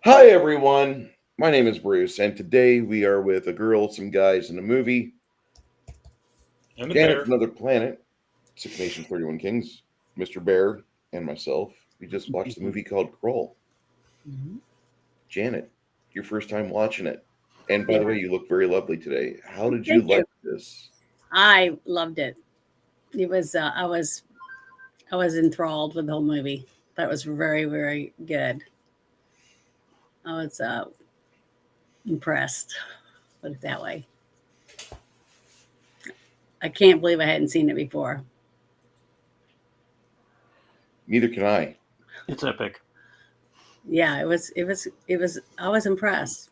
Hi, everyone. My name is Bruce, and today we are with a girl, some guys, and a movie. And a Janet bear. from Another Planet, Six Nations, 31 Kings, Mr. Bear, and myself. We just watched the movie called Krull. Mhm. Janet, your first time watching it. And by Yeah, the way, you look very lovely today. How did you thank you. like this? I loved it. It was I was enthralled with the whole movie. That was very very good. I was impressed. Put it that way. I can't believe I hadn't seen it before. Neither can I. It's epic. Yeah, it was. I was impressed.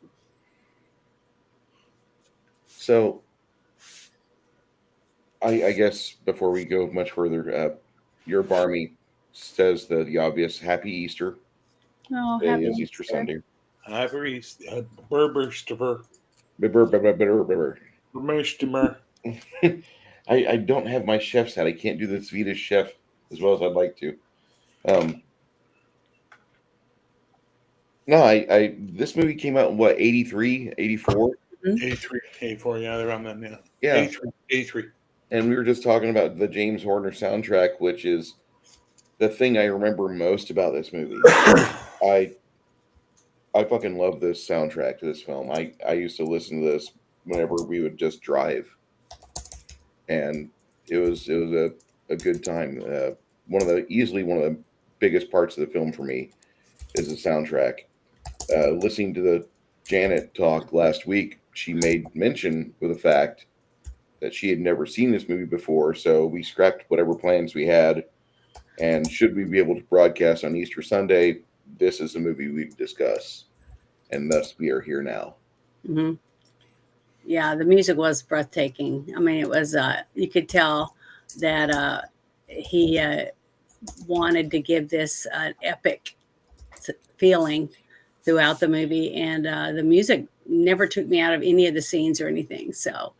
So, I guess before we go much further, your Barmy says the obvious Happy Easter. Oh, Today happy is Easter Easter. Sunday. Ivory, Burberster, Brr, brr, brr, brr, brr, Mershtimer. I don't have my chef's hat. I can't do the Swedish chef as well as I'd like to. Um, no, I this movie came out in what, 83, 84? Mhm. 83, 84, yeah, they're around then, yeah. Yeah. 83, 83. And we were just talking about the James Horner soundtrack, which is the thing I remember most about this movie. I I fucking love this soundtrack to this film. I used to listen to this whenever we would just drive, and it was a good time. Easily one of the biggest parts of the film for me is the soundtrack. Listening to the Janet talk last week, she made mention with the fact that she had never seen this movie before, so we scrapped whatever plans we had. And should we be able to broadcast on Easter Sunday, this is the movie we'd discuss, and thus we are here now. Mhm. Yeah, the music was breathtaking. I mean, it was. You could tell that he wanted to give this epic feeling throughout the movie, and the music never took me out of any of the scenes or anything. So,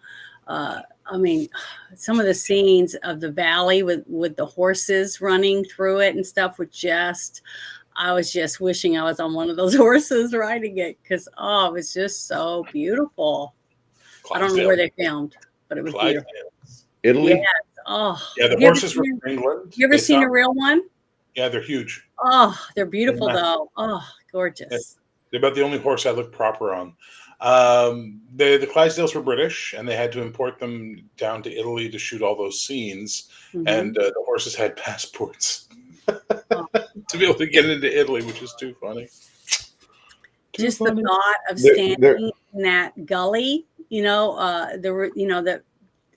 I mean, some of the scenes of the valley with the horses running through it and stuff were just. I was just wishing I was on one of those horses riding it because it was just so beautiful. I don't know Clydesdale. where they filmed, but it was beautiful. Clydesdale. Yes. Italy? Oh, Yeah, the have you ever horses were seen? from England. You ever They seen saw, a real one? yeah, they're huge. Oh, they're They're beautiful massive. though. Oh, Yeah, gorgeous. they're about the only horse I look proper on. The Clydesdales were British, and they had to import them down to Italy to shoot all those scenes. Hmm. And the horses had passports Oh, to be able to get into Italy, which is too funny. Too just the funny. thought of There, standing in that gully, the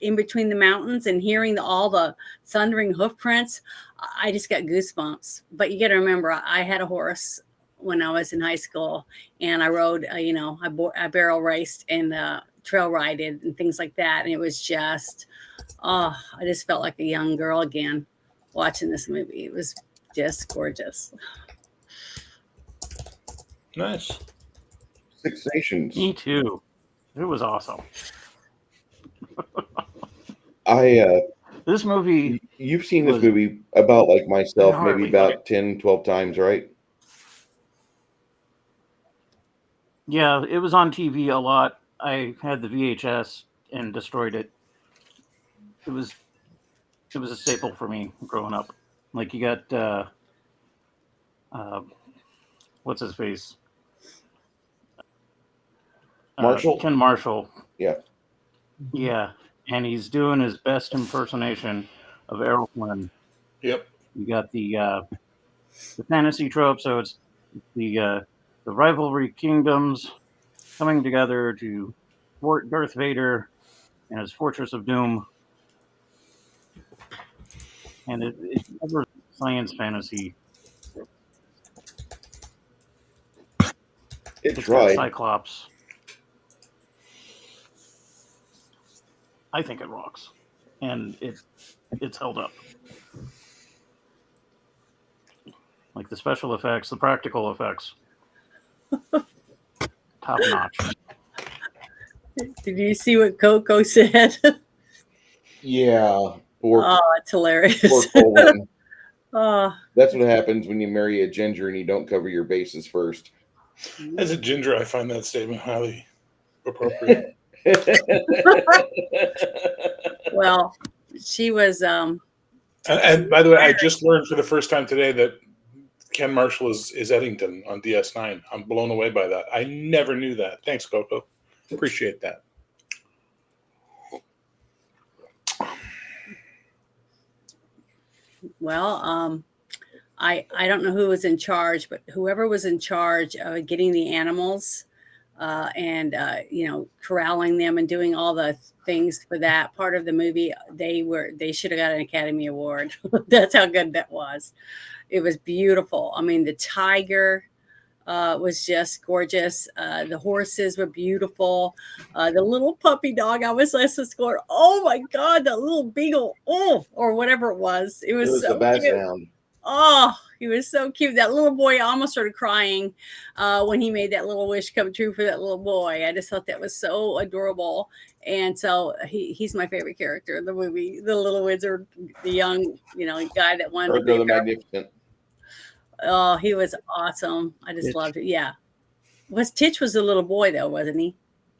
in between the mountains and hearing all the thundering hoof prints, I just got goosebumps. But you got to remember, I had a horse when I was in high school, and I rode. I barrel raced and trail rided and things like that, and it was just, I just felt like a young girl again watching this movie. It was just gorgeous. Nice. Six Nations. Me too. It was awesome. I This movie You've seen this was movie about like I myself, maybe hardly like. about 10, 12 times, right? Yeah, it was on TV a lot. I had the VHS and destroyed it. It was it was a staple for me growing up. Like you got uh, what's his face, Marshall? Ken Marshall. Yeah. Yeah, and he's doing his best impersonation of Errol Flynn. Yep. You got the fantasy trope, so it's the rivalry kingdoms coming together to thwart Darth Vader and his Fortress of Doom, and it covers science fantasy. It It's got tried. Cyclops. I think it rocks, and it's held up. Like the special effects, the practical effects, top notch. Did you see what Coco said? Yeah. Poor, It's hilarious. poor Colin. Oh, That's what happens when you marry a ginger and you don't cover your bases first. As a ginger, I find that statement highly appropriate. Well, she was And by the way, I just learned for the first time today that Ken Marshall is Eddington on DS9. I'm blown away by that. I never knew that. Thanks, Coco. Appreciate that. well, I don't know who was in charge, but whoever was in charge of getting the animals and corralling them and doing all the things for that part of the movie, they should have got an Academy Award. That's how good that was. It was beautiful. I mean, the tiger was just gorgeous. The horses were beautiful. The little puppy dog, I was just going, oh my God, that little beagle, or whatever it was. It It was was the so best cute. sound. Oh, he was so cute. That little boy almost started crying when he made that little wish come true for that little boy. I just thought that was so adorable. And so he's my favorite character in the movie. The little wizard, the young, guy that wanted to Urgo be the a powerful. Magnificent. Oh, he was awesome. I just Titch. loved it. Yeah. Titch was a little boy though, wasn't he?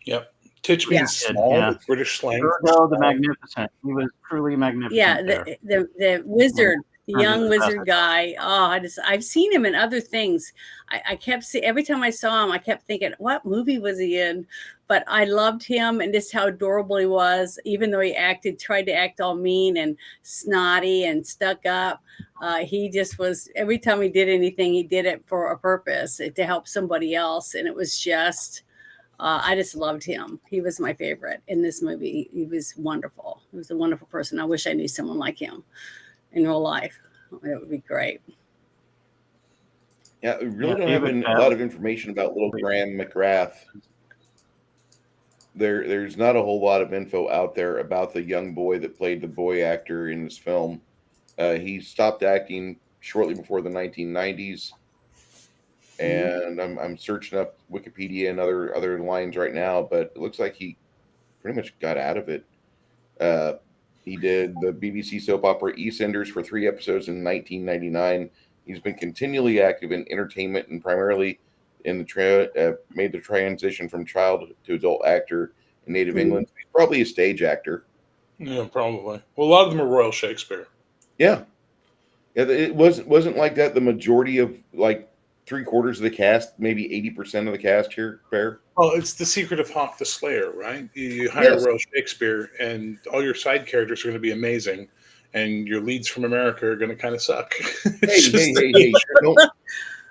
Yep. Titch means Yeah. small Yeah. with British slang. Urgo the Magnificent. He was truly magnificent. Yeah, there. the wizard, the Trying to young impress wizard us. guy. Oh, I've seen him in other things. I kept every time I saw him, I kept thinking, what movie was he in? But I loved him and just how adorable he was, even though he tried to act all mean and snotty and stuck up. He just was, every time he did anything, he did it for a purpose, to help somebody else. And it was just, I just loved him. He was my favorite in this movie. He was wonderful. He was a wonderful person. I wish I knew someone like him in real life. It would be great. Yeah, we really Yeah, don't have David a lot of information about little Graham McGrath. There's not a whole lot of info out there about the young boy that played the boy actor in this film. He stopped acting shortly before the 1990s, and I'm searching up Wikipedia and other lines right now, but it looks like he pretty much got out of it. He did the BBC soap opera EastEnders for 3 episodes in 1999. He's been continually active in entertainment and primarily in the made the transition from child to adult actor in native England. He's probably a stage actor. Yeah, probably. Well, a lot of them are Royal Shakespeare. Yeah, it wasn't like that. The majority of like 3/4 of the cast, maybe 80% of the cast here, Bear. Well, it's the secret of Hawk the Slayer, right? You hire Yes. Royal Shakespeare, and all your side characters are going to be amazing, and your leads from America are going to kind of suck. Hey!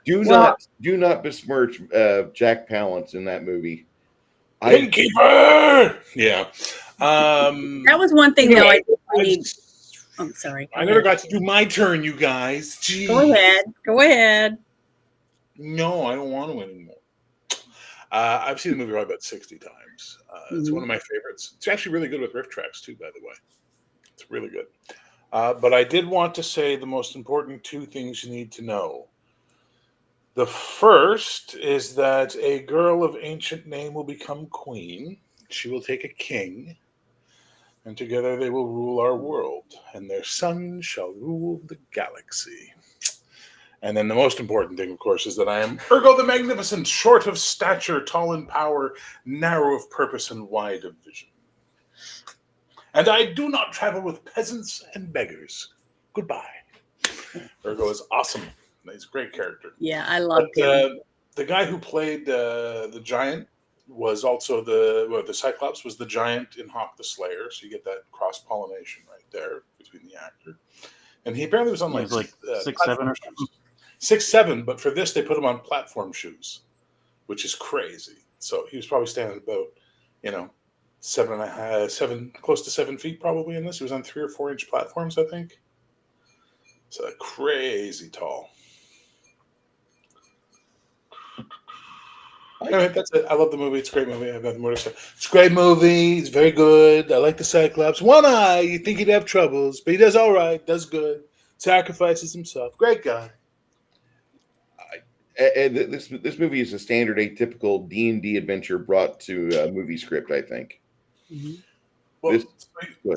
Do not besmirch Jack Palance in that movie. Innkeeper! Yeah. That was one thing though. I'm sorry. I never got to do my turn, you guys. Jeez. Go ahead. No, I don't want to anymore. I've seen the movie probably about 60 times. It's one of my favorites. It's actually really good with riff tracks too, by the way. It's really good. But I did want to say the most important 2 things you need to know. The first is that a girl of ancient name will become queen. She will take a king, and together they will rule our world, and their son shall rule the galaxy. And then the most important thing, of course, is that I am Urgo the Magnificent, short of stature, tall in power, narrow of purpose, and wide of vision. And I do not travel with peasants and beggars. Goodbye. Urgo is awesome. He's a great character. Yeah, I loved him. The guy who played the giant was also the Cyclops was the giant in Hawk the Slayer. So you get that cross-pollination right there between the actor. And he apparently was on like 6'7" or something. 6'7", but for this they put him on platform shoes, which is crazy. So he was probably standing about, 7, close to 7 feet probably in this. He was on 3 or 4 inch platforms, I think. So crazy tall. Anyway, that's it. I love the movie. It's a great movie. I have nothing more to say. It's a great movie. It's very good. I like the Cyclops. One eye, you think he'd have troubles, but he does all right. Does good. Sacrifices himself. Great guy. And this movie is a standard, atypical D&D adventure brought to a movie script, I think. Mm-hmm. Well,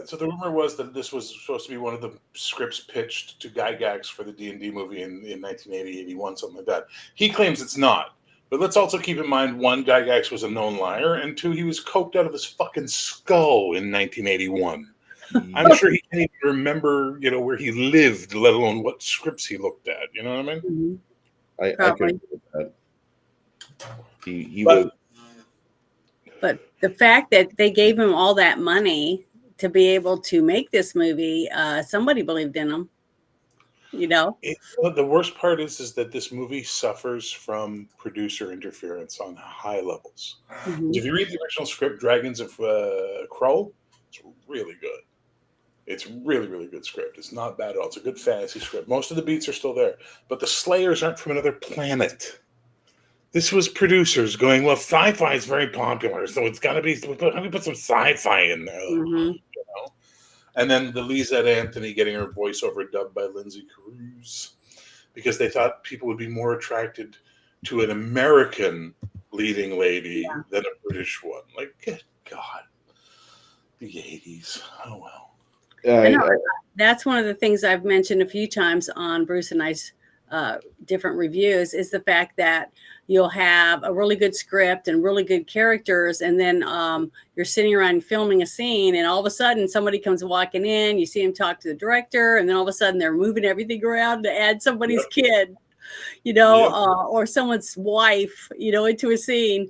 so the rumor was that this was supposed to be one of the scripts pitched to Gygax for the D&D movie in 1980, 81, something like that. He claims it's not, But let's also keep in mind, one, Gygax was a known liar, and two, he was coked out of his fucking skull in 1981. I'm sure he can't even remember, where he lived, let alone what scripts he looked at. You know what I mean? Mm-hmm. I could Probably. agree with that. He But- was. But the fact that they gave him all that money to be able to make this movie, somebody believed in him. The worst part is that this movie suffers from producer interference on high levels. Mhm. If you read the original script, Dragons of Krull, it's really good. It's really, really good script. It's not bad at all. It's a good fantasy script. Most of the beats are still there, but the Slayers aren't from another planet. This was producers going, well, sci-fi is very popular, so it's got to be, let me put some sci-fi in there. Mhm. And then the Lizette Anthony getting her voiceover dubbed by Lindsay Cruz, because they thought people would be more attracted to an American leading lady than a British one. Like, good God. The 80s. Oh, well. I know. That's one of the things I've mentioned a few times on Bruce and I's different reviews is the fact that you'll have a really good script and really good characters, and then you're sitting around filming a scene, and all of a sudden somebody comes walking in, you see him talk to the director, and then all of a sudden they're moving everything around to add somebody's kid, or someone's wife, into a scene.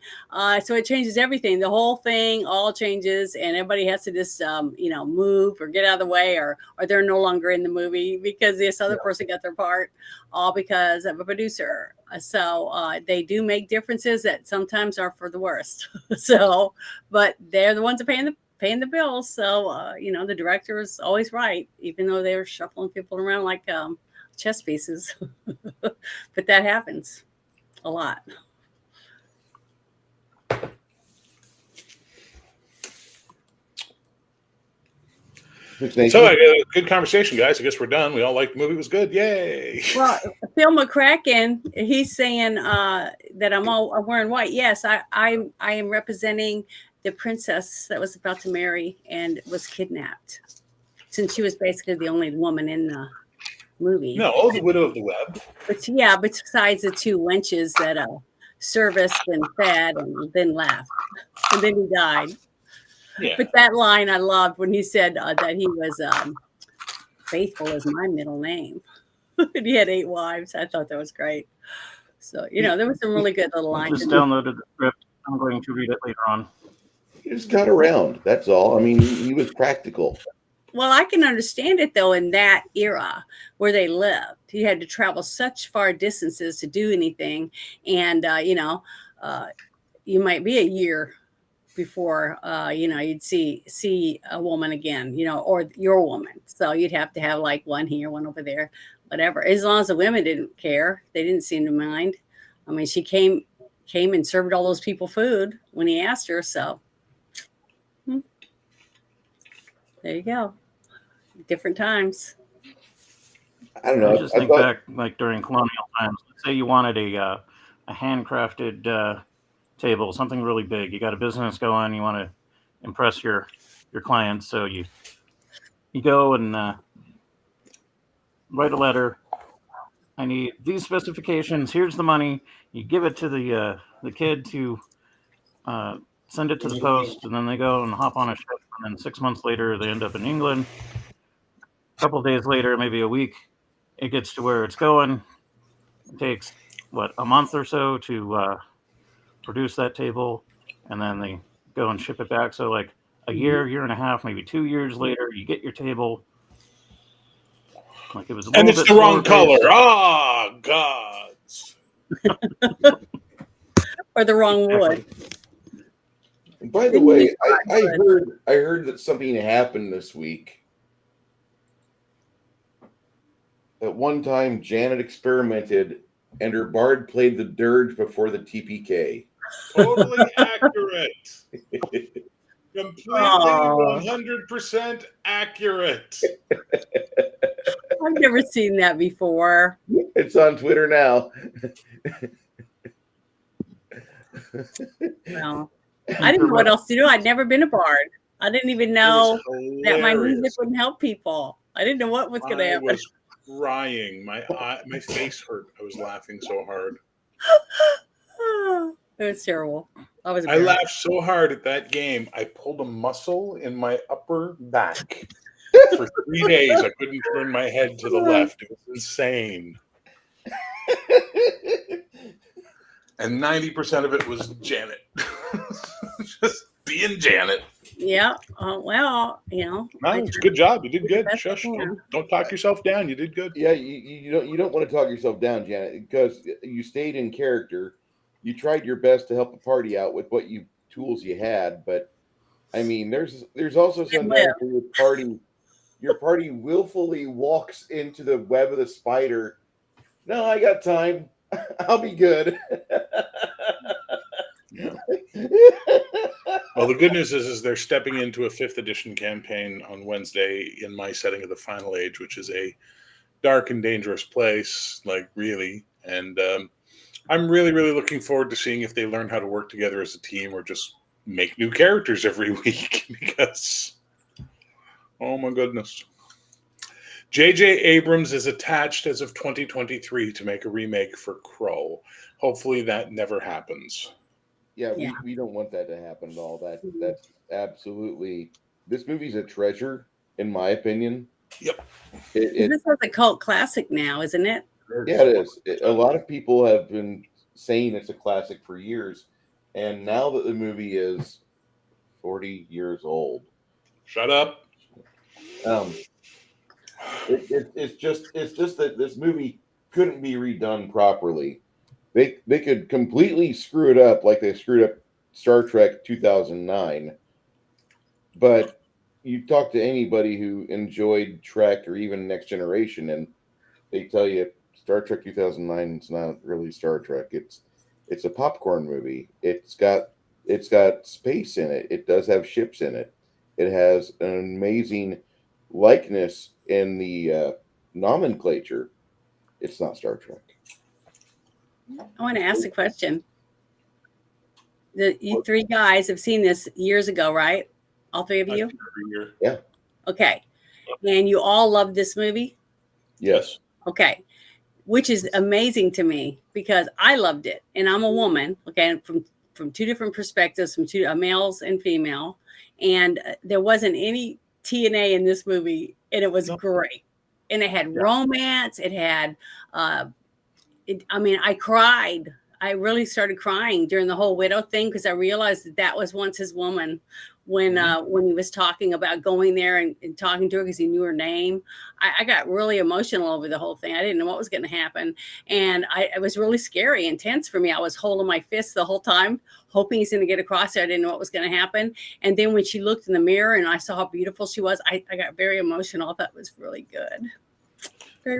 So it changes everything. The whole thing all changes, and everybody has to just, move or get out of the way, or they're no longer in the movie because this other person got their part, all because of a producer. So they do make differences that sometimes are for the worst. But they're the ones that paying the bills. So, the director is always right, even though they're shuffling people around like chess pieces. But that happens a lot. So, good conversation, guys. I guess we're done. We all liked the movie. It was good. Yay. Well, Phil McCracken, he's saying that I'm wearing white. Yes, I am representing the princess that was about to marry and was kidnapped, since she was basically the only woman in the movie. No, the Widow of the Web. But besides the two wenches that serviced and fed and then left, and then he died. Yeah. But that line I loved when he said that he was faithful as my middle name. And he had 8 wives. I thought that was great. So, there was some really good little I lines. just downloaded the script. I'm going to read it later on. He just got around. That's all. I mean, he was practical. Well, I can understand it, though, in that era where they lived. He had to travel such far distances to do anything. And, you might be a year before, you'd see a woman again, or your woman. So you'd have to have like one here, one over there, whatever. As long as the women didn't care, they didn't seem to mind. I mean, she came and served all those people food when he asked her. So there you go. Different times. I don't know. I just think back, like during colonial times. Let's say you wanted a handcrafted table, something really big. You got a business going. You want to impress your clients, so you go and write a letter. I need these specifications. Here's the money. You give it to the kid to send it to the post, and then they go and hop on a ship. And then 6 months later, they end up in England. A couple of days later, maybe a week, it gets to where it's going. It takes a month or so to produce that table, and then they go and ship it back. So like a year and a half, maybe 2 years later, you get your table. Like it was a and little it's bit the wrong slower-paced. color. Oh, gods. Or the wrong wood. By the way, I heard that something happened this week. At one time, Janet experimented, and her bard played the dirge before the TPK. Totally accurate. Completely 100% accurate. I've never seen that before. It's on Twitter now. Well, I didn't know what else to do. I'd never been a bard. I didn't even know that my music wouldn't help people. I didn't know what was going to happen. I was crying. My face hurt. I was laughing so hard. It was terrible. I was I embarrassed. laughed so hard at that game, I pulled a muscle in my upper back. For 3 days, I couldn't turn my head to the left. It was insane. And 90% of it was Janet. Just being Janet. Yeah. Well, you know, No, I it's a tried good job. You did to do the good. best I Shush. can. Don't talk yourself down. You did good. Yeah, you don't want to talk yourself down, Janet, because you stayed in character. You tried your best to help the party out with what tools you had, but I mean, there's also Didn't sometimes where your party willfully walks into the web of the spider. No, I got time. I'll be good. Yeah. Well, the good news is they're stepping into a 5th edition campaign on Wednesday in my setting of the Final Age, which is a dark and dangerous place, like really. And I'm really, really looking forward to seeing if they learn how to work together as a team or just make new characters every week because, oh my goodness. J.J. Abrams is attached as of 2023 to make a remake for Krull. Hopefully that never happens. Yeah, Yeah. we don't want that to happen at all. Mhm. That's absolutely, this movie's a treasure, in my opinion. Yep. It This is a cult classic now, isn't it? Yeah, it is. A lot of people have been saying it's a classic for years, and now that the movie is 40 years old, Shut up. um, it's just that this movie couldn't be redone properly. They could completely screw it up like they screwed up Star Trek 2009, but you talk to anybody who enjoyed Trek or even Next Generation, and they tell you Star Trek 2009 is not really Star Trek. It's a popcorn movie. It's got space in it. It does have ships in it. It has an amazing likeness in the nomenclature. It's not Star Trek. I want to ask a question. You 3 guys have seen this years ago, right? All 3 of you? Every year. Okay. And you all loved this movie? Yes. Okay. Which is amazing to me because I loved it. And I'm a woman, okay, from 2 different perspectives, from 2 males and female. And there wasn't any TNA in this movie, and it was great. And it had romance. It had, I mean, I cried. I really started crying during the whole widow thing because I realized that was once his woman when he was talking about going there and talking to her because he knew her name. I got really emotional over the whole thing. I didn't know what was going to happen. And it was really scary, intense for me. I was holding my fists the whole time, hoping he's going to get across there. I didn't know what was going to happen. And then when she looked in the mirror and I saw how beautiful she was, I got very emotional. I thought it was really good.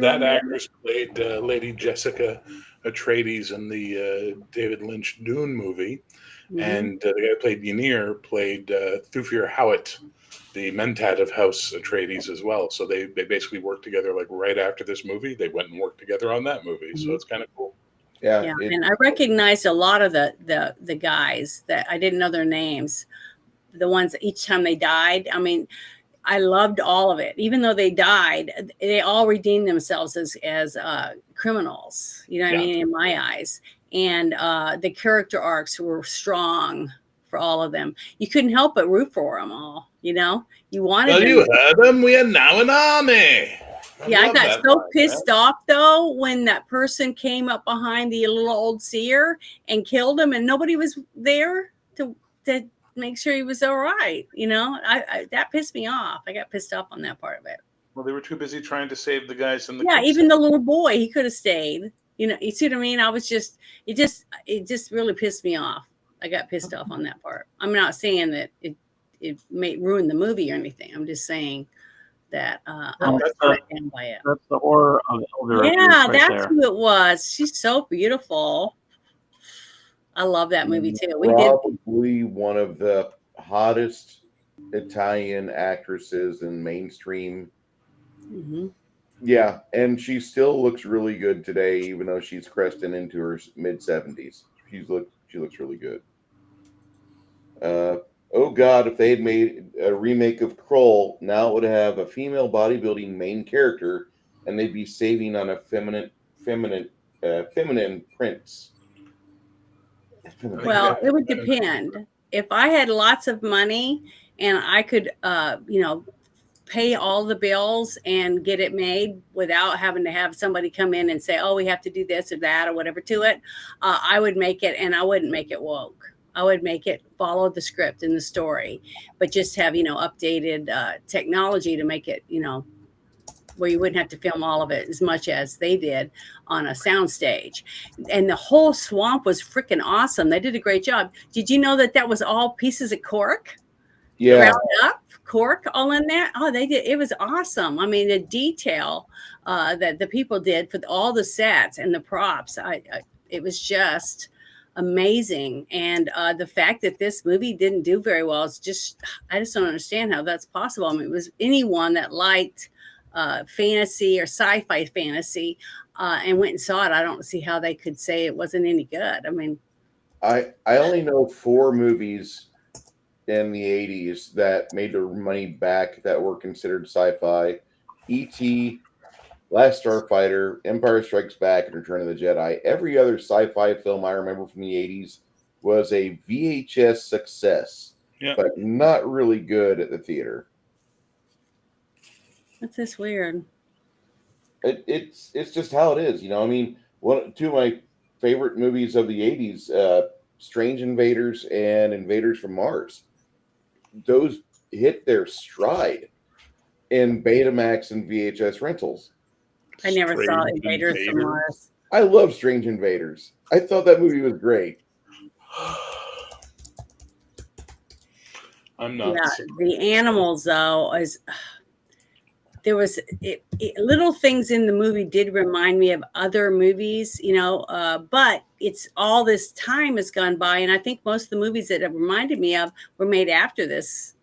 That actress played Lady Jessica Atreides in the David Lynch Dune movie. Mm-hmm. And the guy who played Ynir played Thufir Hawat, the Mentat of House Atreides as well. So they basically worked together like right after this movie. They went and worked together on that movie. Mm-hmm. So it's kind of cool. Yeah. And I recognized a lot of the guys that I didn't know their names. The ones that each time they died. I mean, I loved all of it. Even though they died, they all redeemed themselves as criminals. You know what I mean? In my eyes. And the character arcs were strong for all of them. You couldn't help but root for them all. You know, you wanted. Well, them. you heard them. We are now an army. I got so pissed off though when that person came up behind the little old seer and killed him, and nobody was there to make sure he was all right. You know, I that pissed me off. I got pissed off on that part of it. Well, they were too busy trying to save the guys in the even the little boy, he could have stayed. You know, you see what I mean? I was just it just really pissed me off. I got pissed off on that part. I'm not saying that it may ruin the movie or anything. I'm just saying that I was let down by it. That's the horror of Elder Yeah, right that's there. who it was. She's so beautiful. I love that movie too. Probably one of the hottest Italian actresses in mainstream. Mm-hmm. Yeah, and she still looks really good today, even though she's cresting into her mid-70s. She looks really good. Oh God, if they had made a remake of Krull, now it would have a female bodybuilding main character, and they'd be saving on a feminine prince. Well, it would depend. If I had lots of money and I could, pay all the bills and get it made without having to have somebody come in and say, "Oh, we have to do this or that or whatever to it," I would make it, and I wouldn't make it woke. I would make it follow the script and the story, but just have updated technology to make it where you wouldn't have to film all of it as much as they did on a soundstage. And the whole swamp was freaking awesome. They did a great job. Did you know that was all pieces of cork? Yeah. Ground up cork all in there. Oh, they did. It was awesome. I mean, the detail that the people did for all the sets and the props, it was just amazing. And the fact that this movie didn't do very well is I just don't understand how that's possible. I mean, it was anyone that liked fantasy or sci-fi fantasy and went and saw it. I don't see how they could say it wasn't any good. I mean, I only know 4 movies in the 80s that made their money back that were considered sci-fi: E.T., Last Starfighter, Empire Strikes Back, and Return of the Jedi. Every other sci-fi film I remember from the 80s was a VHS success, but not really good at the theater. that's just weird. It's just how it is, I mean, two of my favorite movies of the 80s, Strange Invaders and Invaders from Mars. Those hit their stride in Betamax and VHS rentals. I never saw Invaders from Mars. I love Strange Invaders. I thought that movie was great. I'm not. Yeah, the animals though there was little things in the movie did remind me of other movies, but it's all this time has gone by, and I think most of the movies that have reminded me of were made after this,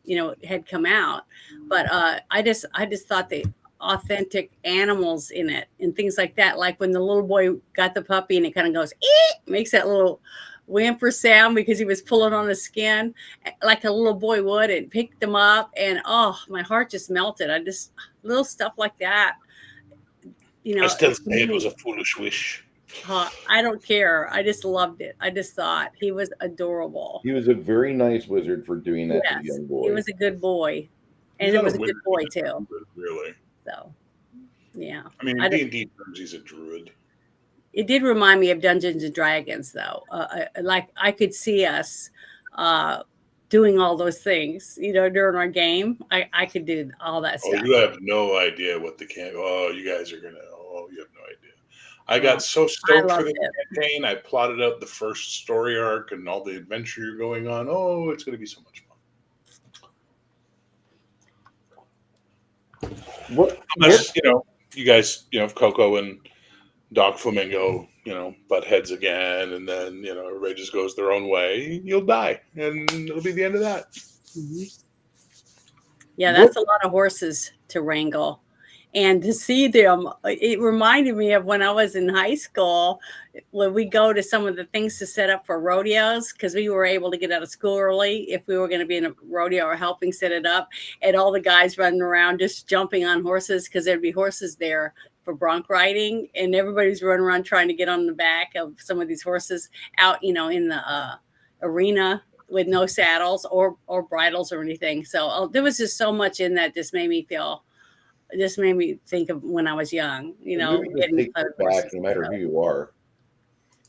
had come out. But I just thought the authentic animals in it and things like that, like when the little boy got the puppy and it kind of goes, makes that little whimper sound because he was pulling on his skin like a little boy would, and picked them up, and my heart just melted. Little stuff like that, I still say it was a foolish wish. I don't care. I just loved it. I just thought he was adorable. He was a very nice wizard for doing that to the young boy. He was a good boy, and it was a good boy too. Really? So, yeah. I mean, in D&D terms, he's a druid. It did remind me of Dungeons and Dragons, though. Like I could see us doing all those things, during our game. I could do all that stuff. Oh, you have no idea what the camp. Oh, you guys are gonna. Oh, you have no idea. I got so stoked for the campaign. I plotted out the first story arc and all the adventure you're going on. Oh, it's gonna be so much fun. Unless, you guys, Coco and Doc Flamingo, butt heads again, and then, everybody just goes their own way. You'll die, and it'll be the end of that. Mm-hmm. Yeah, that's a lot of horses to wrangle. And to see them, it reminded me of when I was in high school, when we go to some of the things to set up for rodeos, because we were able to get out of school early if we were going to be in a rodeo or helping set it up. And all the guys running around just jumping on horses, because there'd be horses there for bronc riding. And everybody's running around trying to get on the back of some of these horses out, in the arena with no saddles or bridles or anything. So there was just so much in that just made me think of when I was young, getting back no matter who you are.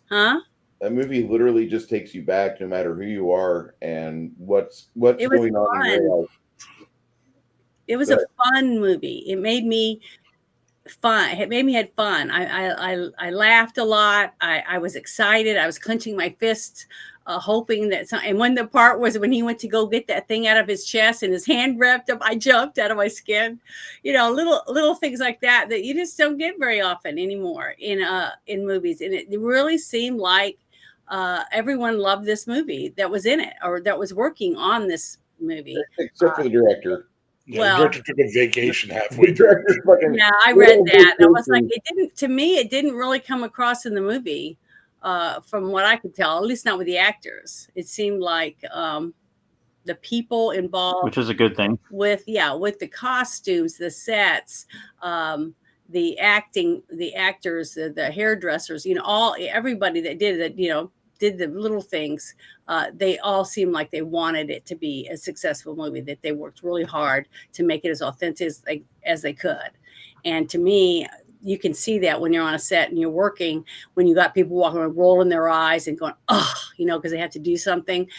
Huh? That movie literally just takes you back no matter who you are and what's going on in your life. It was a fun movie. It made me fun. It made me had fun. I laughed a lot. I was excited. I was clenching my fists, hoping that and when the part was when he went to go get that thing out of his chest and his hand wrapped up, I jumped out of my skin. Little things like that you just don't get very often anymore in movies. And it really seemed like everyone loved this movie that was in it or that was working on this movie, except for the director. Yeah, the director took a vacation halfway through. Yeah, I read that. I was like, it didn't really come across in the movie, from what I could tell, at least not with the actors. It seemed like the people involved, which is a good thing, with the costumes, the sets, the acting, the actors, the hairdressers, everybody that did it, did the little things, they all seemed like they wanted it to be a successful movie, that they worked really hard to make it as authentic as they could. And to me, you can see that when you're on a set and you're working, when you got people walking around rolling their eyes and going, oh, because they have to do something,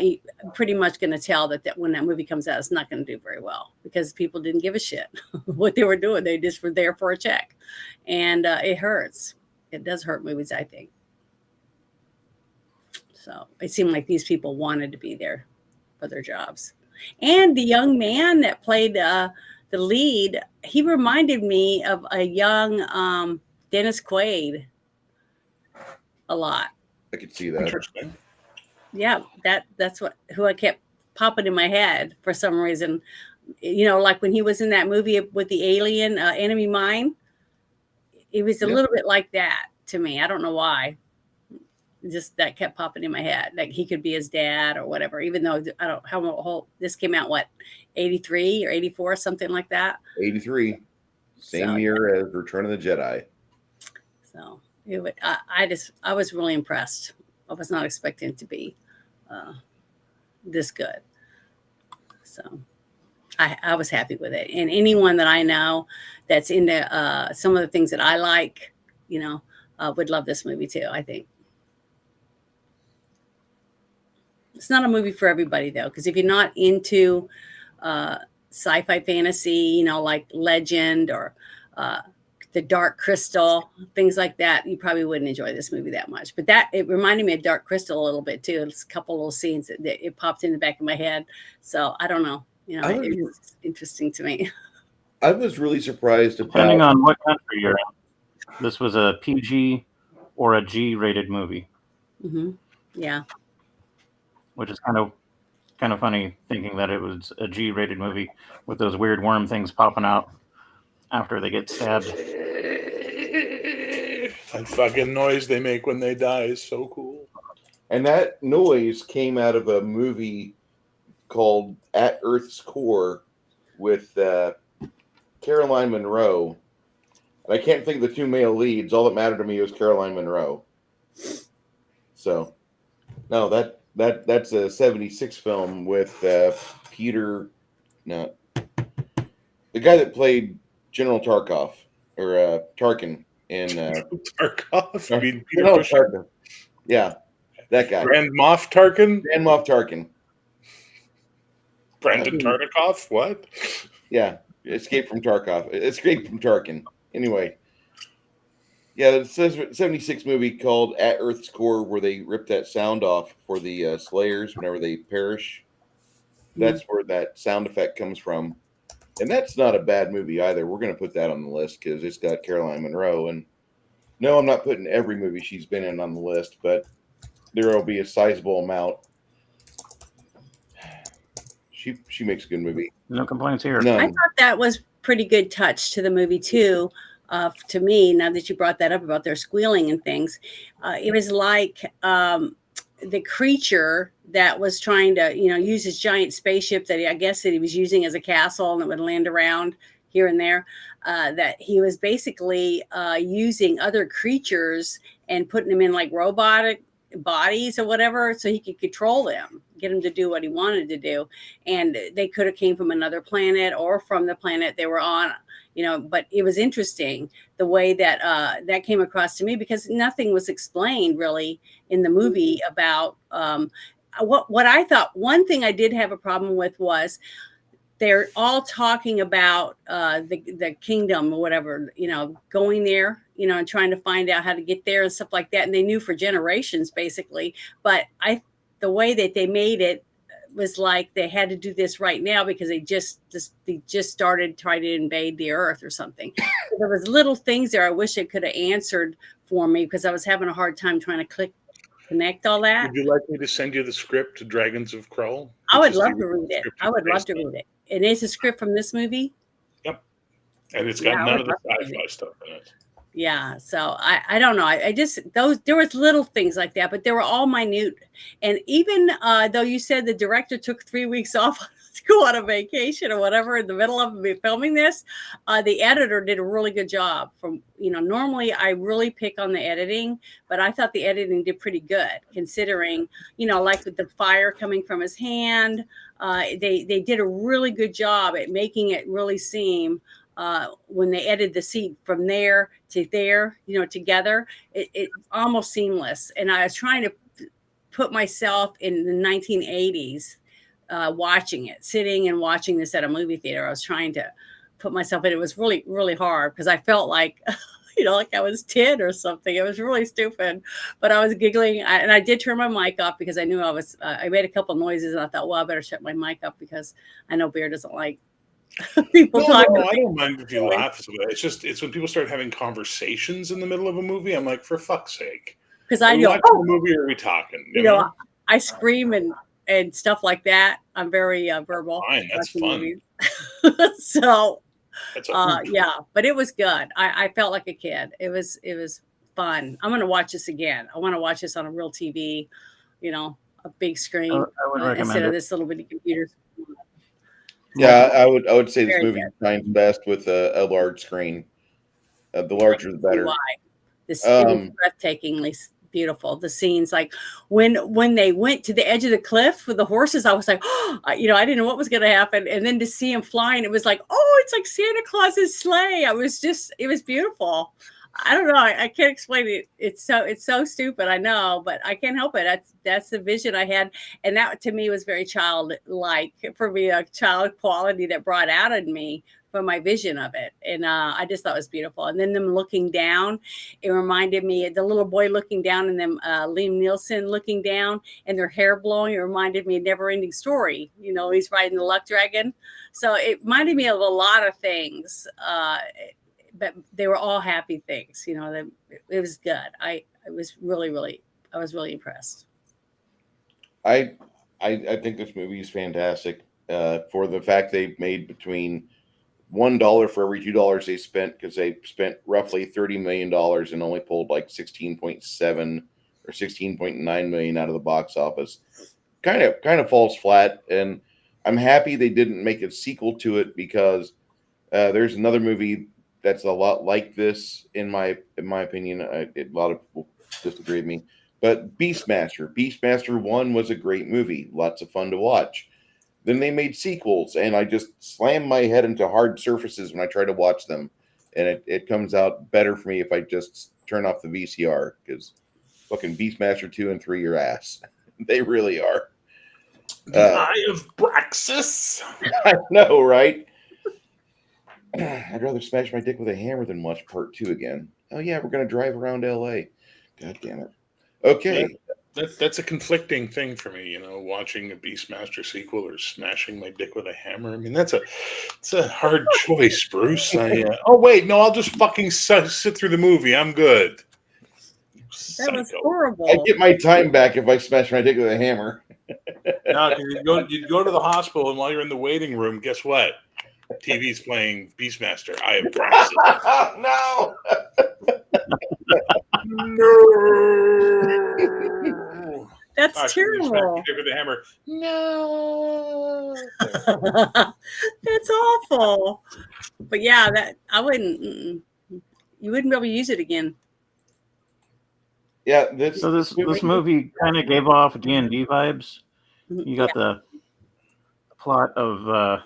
you're pretty much going to tell that when that movie comes out, it's not going to do very well, because people didn't give a shit what they were doing. They just were there for a check. And it hurts. It does hurt movies, I think. So it seemed like these people wanted to be there for their jobs. And the young man that played the lead, he reminded me of a young Dennis Quaid a lot. I could see that. Interesting. Yeah, that's who I kept popping in my head for some reason. Like when he was in that movie with the alien, Enemy Mine, it was a little bit like that to me. I don't know why. Just that kept popping in my head, like he could be his dad or whatever, even though I don't how this came out, 83 or 84, something like that. 83, same year as Return of the Jedi. So I was really impressed. I was not expecting it to be this good. So I was happy with it. And anyone that I know that's into some of the things that I like, would love this movie too, I think. It's not a movie for everybody, though, because if you're not into sci-fi fantasy, like Legend or The Dark Crystal, things like that, you probably wouldn't enjoy this movie that much. But it reminded me of Dark Crystal a little bit, too. It's a couple little scenes that it popped in the back of my head. So I don't know. It's interesting to me. I was really surprised about... Depending on what country you're in, this was a PG or a G-rated movie. Mm-hmm. Yeah. Which is kind of funny, thinking that it was a G-rated movie with those weird worm things popping out after they get stabbed. That fucking noise they make when they die is so cool. And that noise came out of a movie called At Earth's Core with Caroline Munro. And I can't think of the two male leads. All that mattered to me was Caroline Munro. So, no, that's a 76 film with the guy that played General Tarkov, or Tarkin in Tarkov? I mean, Peter no, Cushing. Tarkin. Yeah, that guy. Grand Moff Tarkin? Grand Moff Tarkin. Brendan Tartikoff? What? Yeah, Escape from Tarkin. Anyway. Yeah, it's a 76 movie called At Earth's Core, where they rip that sound off for the Slayers whenever they perish. That's where that sound effect comes from. And that's not a bad movie either. We're going to put that on the list because it's got Caroline Munro. And no, I'm not putting every movie she's been in on the list, but there will be a sizable amount. She makes a good movie. No complaints here. None. I thought that was pretty good touch to the movie, too. To me, now that you brought that up about their squealing and things, it was like the creature that was trying to, use his giant spaceship that he was using as a castle and it would land around here and there, that he was basically using other creatures and putting them in like robotic bodies or whatever, so he could control them, get them to do what he wanted to do. And they could have came from another planet or from the planet they were on. But it was interesting the way that that came across to me, because nothing was explained really in the movie about what I thought. One thing I did have a problem with was they're all talking about the kingdom or whatever, going there, and trying to find out how to get there and stuff like that. And they knew for generations, basically. But the way that they made it was like they had to do this right now because they just started trying to invade the earth or something. So there was little things there I wish they could have answered for me, because I was having a hard time trying to connect all that. Would you like me to send you the script to Dragons of Krull? I would love to read it. And it's a script from this movie? Yep. And it's got none of the sci-fi stuff in it. Yeah, so I don't know. I just there was little things like that, but they were all minute. And even though you said the director took 3 weeks off go on a vacation or whatever in the middle of me filming this. The editor did a really good job. From normally I really pick on the editing, but I thought the editing did pretty good considering, like with the fire coming from his hand. They did a really good job at making it really seem when they edited the scene from there to there, together, it almost seamless. And I was trying to put myself in the 1980s, watching it, sitting and watching this at a movie theater. I was trying to put myself in. It was really, really hard because I felt like, like I was 10 or something. It was really stupid, but I was giggling. And I did turn my mic off because I knew I made a couple noises and I thought, well, I better shut my mic off because I know Bear doesn't like people talking. No, I don't mind if you laugh. It's when people start having conversations in the middle of a movie. I'm like, for fuck's sake. Because I know, watching a movie or are we talking? I scream and stuff like that. I'm very verbal. Fine, that's fun. So, that's yeah, but it was good. I felt like a kid. It was fun. I'm going to watch this again. I want to watch this on a real TV, a big screen I would recommend instead it. of this little bitty computer. Yeah, I would say this Very movie good. shines best with a large screen. The larger the better. This it was breathtakingly beautiful. The scenes, like when they went to the edge of the cliff with the horses, I was like, I didn't know what was going to happen. And then to see him flying, it was like, oh, it's like Santa Claus's sleigh. It was beautiful. I don't know. I can't explain it. It's so stupid. I know, but I can't help it. That's the vision I had. And that to me was very childlike for me, a child quality that brought out in me from my vision of it. And I just thought it was beautiful. And then them looking down, it reminded me, the little boy looking down and them Liam Neeson looking down and their hair blowing. It reminded me of Never Ending Story. He's riding the luck dragon. So it reminded me of a lot of things. But they were all happy things. It was good. I was really impressed. I think this movie is fantastic for the fact they've made between $1 for every $2 they spent, because they spent roughly $30 million and only pulled like 16.7 or 16.9 million out of the box office. Kind of falls flat, and I'm happy they didn't make a sequel to it, because there's another movie that's a lot like this in my opinion. A lot of people disagree with me, but Beastmaster 1 was a great movie, lots of fun to watch. Then they made sequels, and I just slam my head into hard surfaces when I try to watch them, and it comes out better for me if I just turn off the VCR, because fucking Beastmaster 2 and 3 your ass. They really are. The Eye of Braxis. I know, right? I'd rather smash my dick with a hammer than watch part 2 again. Oh yeah, we're gonna drive around LA. God damn it. Okay. That's a conflicting thing for me, watching a Beastmaster sequel or smashing my dick with a hammer. I mean, it's a hard choice, Bruce. Oh wait, no, I'll just fucking sit through the movie. I'm good. That was horrible. I get my time back if I smash my dick with a hammer. No, you'd go to the hospital, and while you're in the waiting room, guess what? TV's playing Beastmaster, Eye of Braxis. No. No. That's terrible. With the hammer. No. That's awful. But yeah, that I wouldn't. You wouldn't be able to use it again. Yeah. So this movie kind of gave off D&D vibes. You got the plot of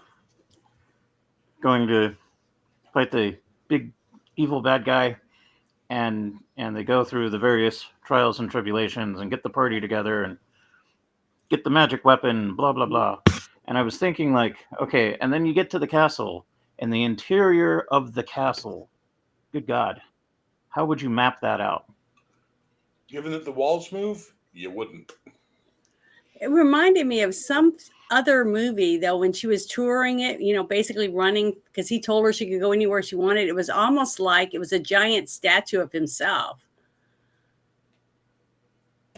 going to fight the big evil bad guy, and they go through the various trials and tribulations and get the party together and get the magic weapon, blah blah blah. And I was thinking, like, okay, and then you get to the castle, and the interior of the castle, good God, how would you map that out? Given that the walls move, you wouldn't. It reminded me of some other movie, though, when she was touring it, basically running, because he told her she could go anywhere she wanted. It was almost like it was a giant statue of himself.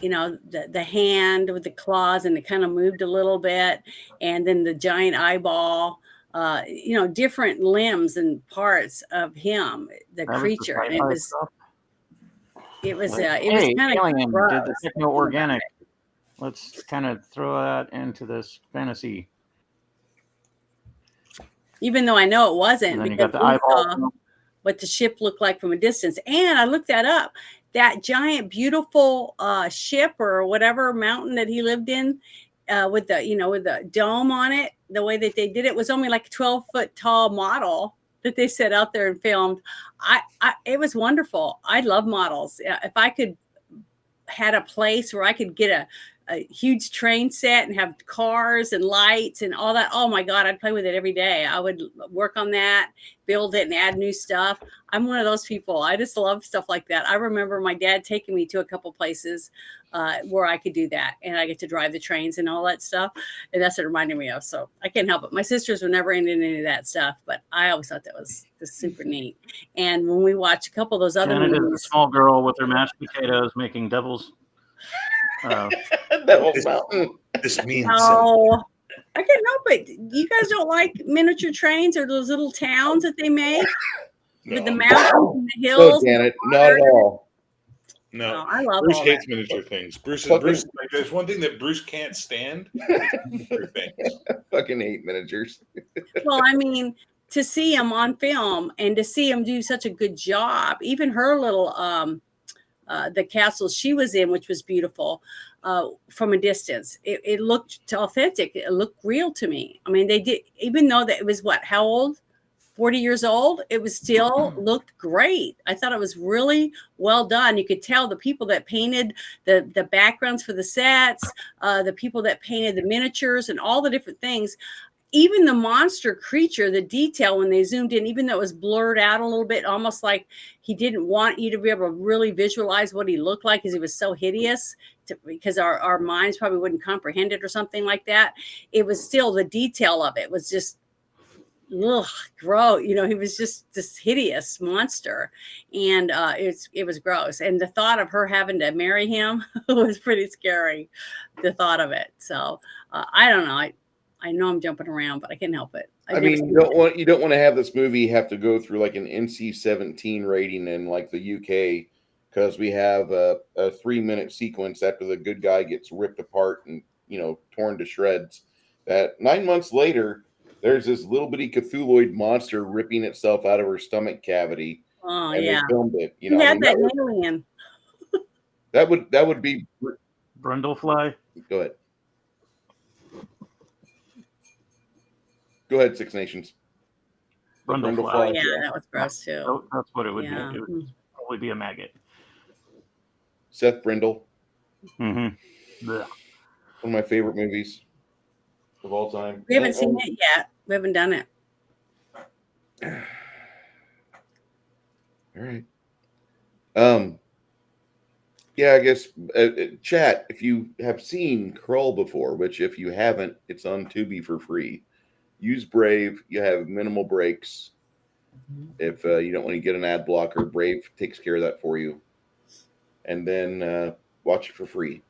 The hand with the claws, and it kind of moved a little bit, and then the giant eyeball, different limbs and parts of him, the creature. And it was kind of did the techno organic. Let's kind of throw that into this fantasy. even though I know it wasn't, And then you because got the we eyeball. saw what the ship looked like from a distance. And I looked that up. That giant, beautiful ship or whatever mountain that he lived in, with the dome on it, the way that they did it was only like a 12-foot tall model that they set out there and filmed. It was wonderful. I love models. If I could had a place where I could get a huge train set and have cars and lights and all that. Oh my God, I'd play with it every day. I would work on that, build it and add new stuff. I'm one of those people. I just love stuff like that. I remember my dad taking me to a couple places where I could do that. And I get to drive the trains and all that stuff. And that's what it reminded me of. So I can't help it. My sisters were never into any of that stuff, but I always thought that was just super neat. And when we watch a couple of those other Janet is a movies, small girl with her mashed potatoes making devil's. Devil's Mountain. This means oh, I can't help it. You guys don't like miniature trains or those little towns that they make with the mountains and the No, hills? Janet, not at all. No, Oh, I love Bruce all hates that. miniature things. Bruce, Fucking- like, there's one thing that Bruce can't stand: miniature things. Fucking hate miniatures. Well, I mean, to see him on film and to see him do such a good job, even her little the castle she was in, which was beautiful, from a distance, it looked authentic. It looked real to me. I mean, they did, even though that it was how old? 40 years old, it was still looked great. I thought it was really well done. You could tell the people that painted the backgrounds for the sets, the people that painted the miniatures and all the different things. Even the monster creature, the detail when they zoomed in, even though it was blurred out a little bit, almost like he didn't want you to be able to really visualize what he looked like because he was so hideous, because our minds probably wouldn't comprehend it or something like that. It was still, the detail of it was just, ugh, gross. He was just this hideous monster, and it was gross. And the thought of her having to marry him was pretty scary. The thought of it. So I don't know. I know I'm jumping around, but I can't help it. I mean, you don't want to have this movie have to go through like an NC-17 rating in like the UK, because we have a 3-minute sequence after the good guy gets ripped apart and torn to shreds. That 9 months later, there's this little bitty Cthulhuid monster ripping itself out of her stomach cavity. Oh and yeah, they filmed it. you had that alien. That would be Brundlefly. Go ahead. Go ahead, Six Nations. Brundlefly. Oh yeah, that was gross too. Oh, that's what it would Yeah. be. It would probably be a maggot. Seth Brindle. Mm-hmm. One of my favorite movies of all time. We haven't seen it yet. We haven't done it. All right. Yeah, I guess chat, if you have seen Krull before, which if you haven't, it's on Tubi for free. Use Brave. You have minimal breaks. If you don't want to get an ad blocker, Brave takes care of that for you. And then watch it for free.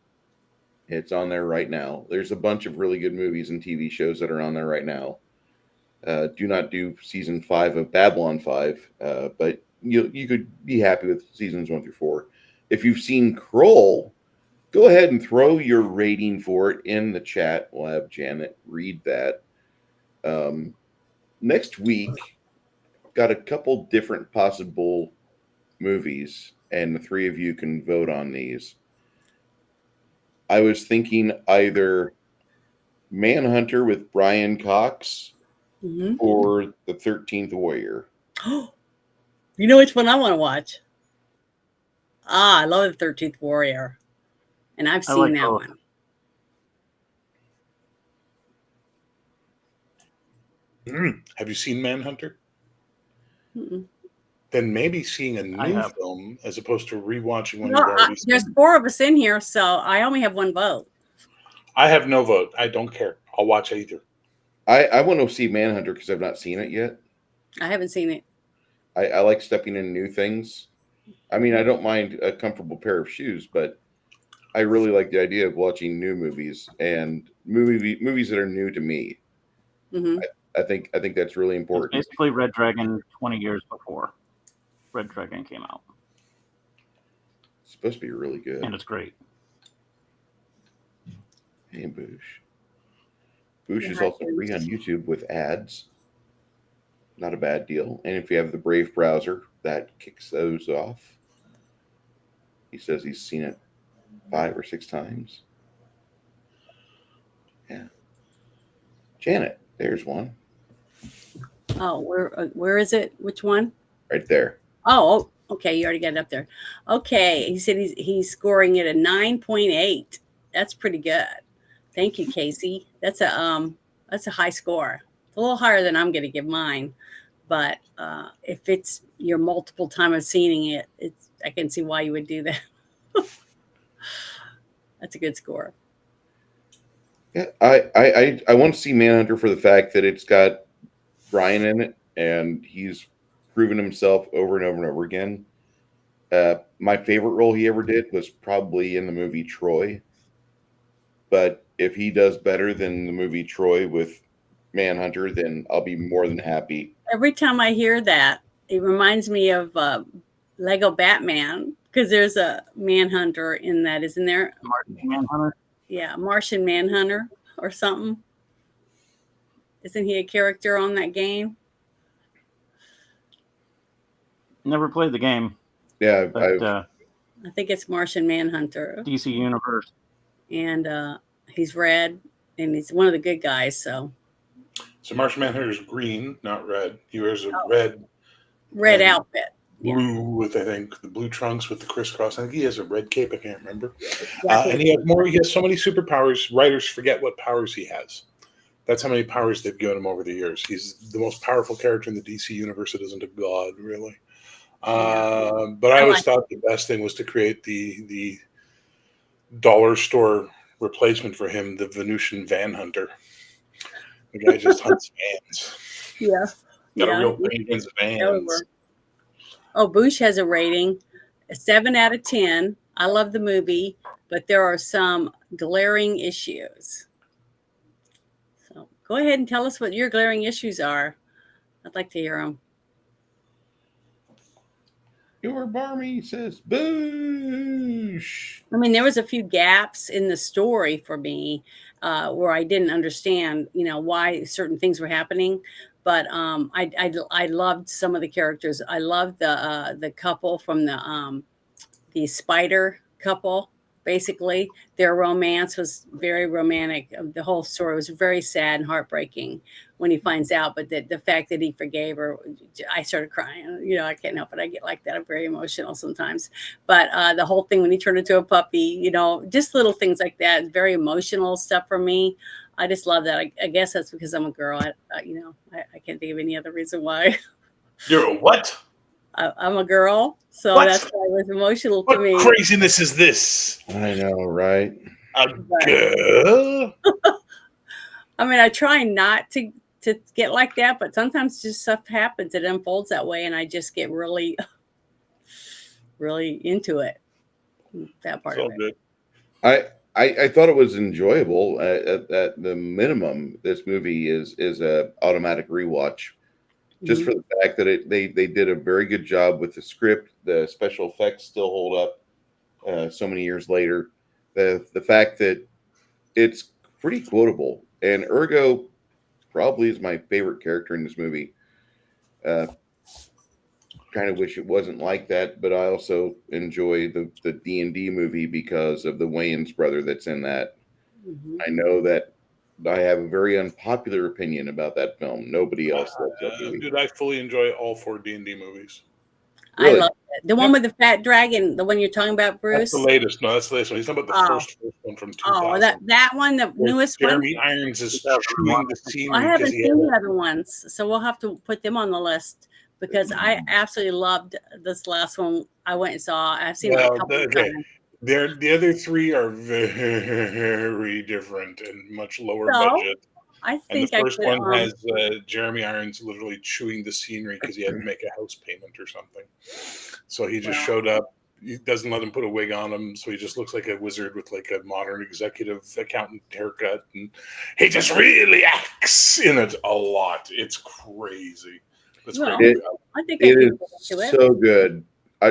It's on there right now. There's a bunch of really good movies and TV shows that are on there right now. Do not do season 5 of Babylon 5, but you could be happy with seasons 1 through 4. If you've seen Krull, go ahead and throw your rating for it in the chat. We'll have Janet read that. Next week, got a couple different possible movies, and the 3 of you can vote on these. I was thinking either Manhunter with Brian Cox or The 13th Warrior. You know which one I want to watch? I love The 13th Warrior. And I've seen that one. Have you seen Manhunter? Mm-mm. Then maybe seeing a new film as opposed to rewatching one you've already seen. There's 4 of us in here, so I only have 1 vote. I have no vote. I don't care. I'll watch either. I want to see Manhunter because I've not seen it yet. I haven't seen it. I like stepping into new things. I mean, I don't mind a comfortable pair of shoes, but I really like the idea of watching new movies and movies that are new to me. Mm-hmm. I think that's really important. It's basically Red Dragon 20 years before Red Dragon came out. It's supposed to be really good. And it's great. Hey, Boosh. Boosh is also free on YouTube with ads. not a bad deal. And if you have the Brave browser, that kicks those off. He says he's seen it 5 or 6 times. Yeah. Janet, there's one Oh, where is it? Which one? right there. Oh, okay. You already got it up there. Okay. He said he's scoring it a 9.8. That's pretty good. Thank you, Casey. That's a high score. It's a little higher than I'm going to give mine, but if it's your multiple time of seeing it, I can see why you would do that. That's a good score. Yeah, I want to see Manhunter for the fact that it's got Brian in it, and he's proven himself over and over and over again. My favorite role he ever did was probably in the movie Troy. But if he does better than the movie Troy with Manhunter, then I'll be more than happy. Every time I hear that, it reminds me of Lego Batman, because there's a Manhunter in that, isn't there? Martian Manhunter. Yeah, Martian Manhunter or something. Isn't he a character on that game? Never played the game, Yeah, but I think it's Martian Manhunter, DC Universe. and he's red, and he's one of the good guys. So Martian Manhunter is green, not red. He wears a red red and outfit. blue with, I think, the blue trunks with the crisscross. I think he has a red cape. I can't remember. Yeah, And he has more. He has so many superpowers. Writers forget what powers he has. That's how many powers they've given him over the years. He's the most powerful character in the DC universe. It isn't a god, really. But I always thought the best thing was to create the dollar store replacement for him, the Venusian Van Hunter. The guy just hunts vans. yeah. Got a real thing against vans. Oh, Bush has a rating, a 7 out of 10. I love the movie, but there are some glaring issues. So go ahead and tell us what your glaring issues are. I'd like to hear them. your Barmy says boosh. I mean, there was a few gaps in the story for me where I didn't understand, why certain things were happening. But I loved some of the characters. I loved the couple from the spider couple. Basically, their romance was very romantic. The whole story was very sad and heartbreaking when he finds out. But the fact that he forgave her, I started crying. I can't help it. I get like that. I'm very emotional sometimes. But the whole thing when he turned into a puppy, just little things like that, very emotional stuff for me. I just love that. I guess that's because I'm a girl. I can't think of any other reason why. You're a what? I'm a girl, so What? that's why it was emotional to What me. craziness is this? I know, right? A girl? I mean, I try not to get like that, but sometimes just stuff happens. It unfolds that way, and I just get really, really into it. That part It's all of it. good. I thought it was enjoyable. At the minimum, this movie is a automatic rewatch, just for the fact that they did a very good job with the script. The special effects still hold up so many years later. The fact that it's pretty quotable, and Ergo probably is my favorite character in this movie. Kind of wish it wasn't like that, but I also enjoy the D&D movie because of the Wayans brother that's in that. Mhm. I know that I have a very unpopular opinion about that film. Nobody else loves that movie. Dude, I fully enjoy all 4 D&D movies. Really? I love it. The one with the fat dragon, the one you're talking about, Bruce. That's the latest. No, that's the latest one. He's talking about the first one from 2000. Oh, that one, the where newest one. Jeremy Irons is chewing the scenery. I haven't because he seen had the other ones, so we'll have to put them on the list because I absolutely loved this last one. I went and saw. I've seen it a couple of times. The other 3 are very different and much lower So, budget. I And think the I first could. one has Jeremy Irons literally chewing the scenery because he had to make a house payment or something. So he just showed up. He doesn't let him put a wig on him, so he just looks like a wizard with like a modern executive accountant haircut, and he just really acts in it a lot. It's crazy. That's Well, great. I think I It could is get into it. so good.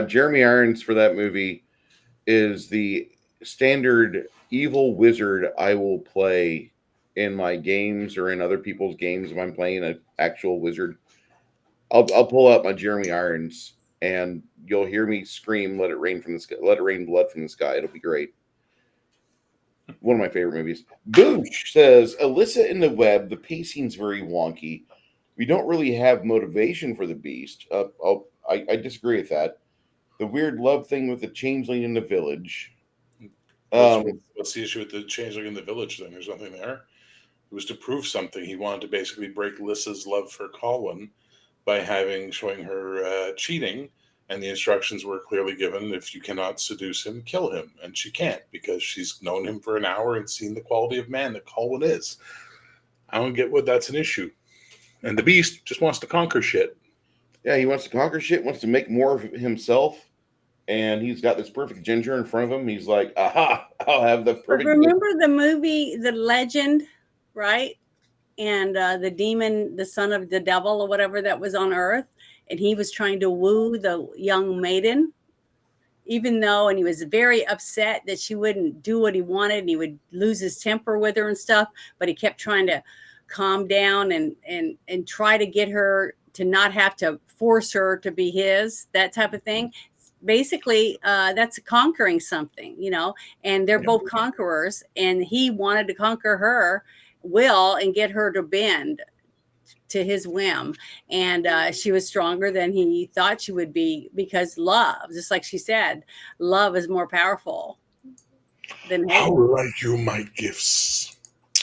Jeremy Irons for that movie is the standard evil wizard I will play in my games or in other people's games if I'm playing an actual wizard. I'll pull out my Jeremy Irons, and you'll hear me scream, "Let it rain from the sky! Let it rain blood from the sky!" It'll be great. One of my favorite movies. Boosh says, Alyssa in the web, the pacing's very wonky. We don't really have motivation for the beast. I disagree with that. The weird love thing with the changeling in the village. What's the issue with the changeling in the village then? There's nothing there. It was to prove something. He wanted to basically break Lissa's love for Colin by showing her cheating, and the instructions were clearly given: if you cannot seduce him, kill him. And she can't, because she's known him for an hour and seen the quality of man that Colin is. I don't get what that's an issue. And the beast just wants to conquer shit. Yeah, he wants to conquer shit, wants to make more of himself, and he's got this perfect ginger in front of him. He's like, aha, I'll have the perfect Remember the movie The Legend, right? And the demon, the son of the devil or whatever that was on Earth, and he was trying to woo the young maiden, even though, and he was very upset that she wouldn't do what he wanted, and he would lose his temper with her and stuff, but he kept trying to calm down and try to get her to not have to force her to be his, that type of thing. Basically, that's conquering something, and they're both conquerors, and he wanted to conquer her will and get her to bend to his whim, and she was stronger than he thought she would be, because love, just like she said, love is more powerful than hate. How like you my gifts.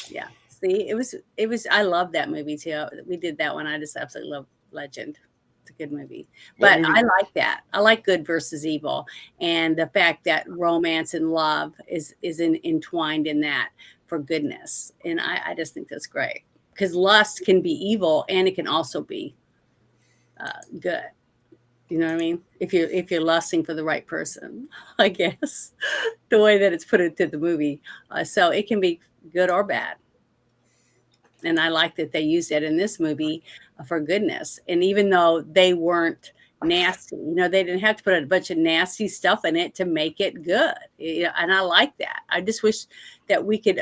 Yeah, see, it was I love that movie too. We did that one. I just absolutely love Legend. It's a good movie, but I like that. I like good versus evil, and the fact that romance and love is entwined in that for goodness, and I just think that's great, because lust can be evil and it can also be good. You know what I mean? If you're lusting for the right person, I guess the way that it's put into the movie, so it can be good or bad. And I like that they used it in this movie for goodness. And even though they weren't nasty, they didn't have to put a bunch of nasty stuff in it to make it good. And I like that. I just wish that we could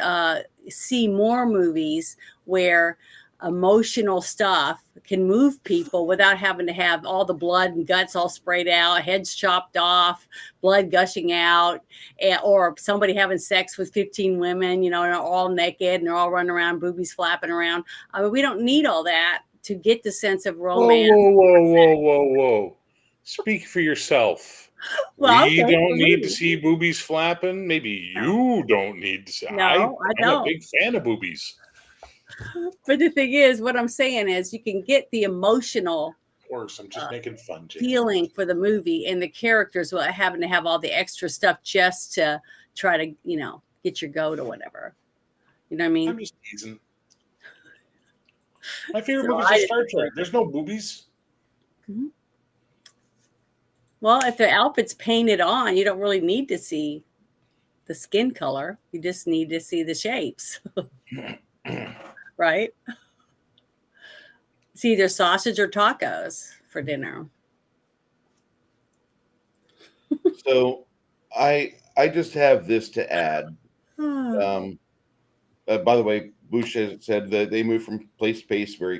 see more movies where emotional stuff can move people without having to have all the blood and guts all sprayed out, heads chopped off, blood gushing out, or somebody having sex with 15 women, and they're all naked and they're all running around, boobies flapping around. I mean, we don't need all that to get the sense of romance. Whoa. Speak for yourself. Well, we okay, don't need to see boobies flapping. Maybe you don't need to see. No, I don't. I'm a big fan of boobies. But the thing is, what I'm saying is, you can get the emotional, of course, I'm just making fun, Jane. Feeling for the movie and the characters without having to have all the extra stuff just to try to, get your goat or whatever. You know what I mean? I'm just teasing. My favorite movies are Star Trek. There's no boobies. Mm-hmm. Well, if the outfit's painted on, you don't really need to see the skin color. You just need to see the shapes. Right? It's either sausage or tacos for dinner. So I just have this to add. By the way, Bush has said that they move from place to pace very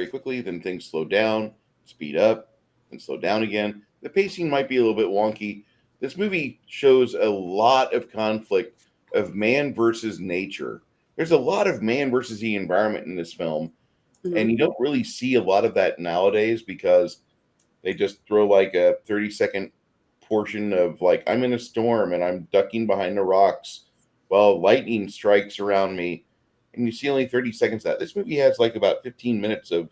quickly, then things slow down, speed up, and slow down again. The pacing might be a little bit wonky. This movie shows a lot of conflict of man versus nature. There's a lot of man versus the environment in this film, and you don't really see a lot of that nowadays, because they just throw like a 30-second portion of like, I'm in a storm and I'm ducking behind the rocks while lightning strikes around me, and you see only 30 seconds of that. This movie has like about 15 minutes of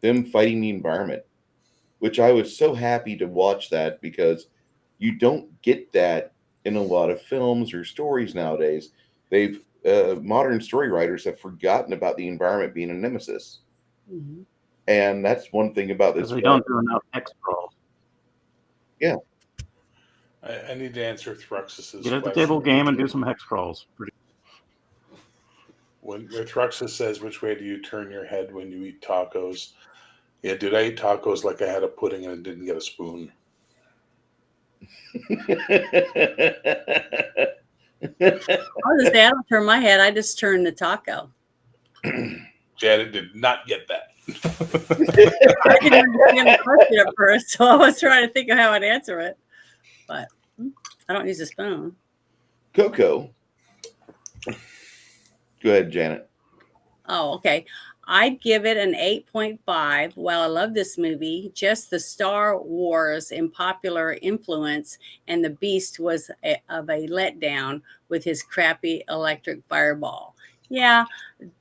them fighting the environment, which I was so happy to watch that, because you don't get that in a lot of films or stories nowadays. They've modern story writers have forgotten about the environment being a nemesis. Mm-hmm. And that's one thing about this. Because we don't do enough X crawls. Yeah. I need to answer Thruxus's Get at the table game and do some hex crawls. Where Thruxus says, which way do you turn your head when you eat tacos? Yeah, dude, I eat tacos like I had a pudding and didn't get a spoon. I'll just say, I don't turn my head. I just turn the taco. Janet did not get that. I didn't understand the question at first, so I was trying to think of how I'd answer it. But I don't use a spoon. Coco. Go ahead, Janet. Oh, okay. I'd give it an 8.5. While I love this movie, just the Star Wars and popular influence and the Beast was of a letdown with his crappy electric fireball. Yeah,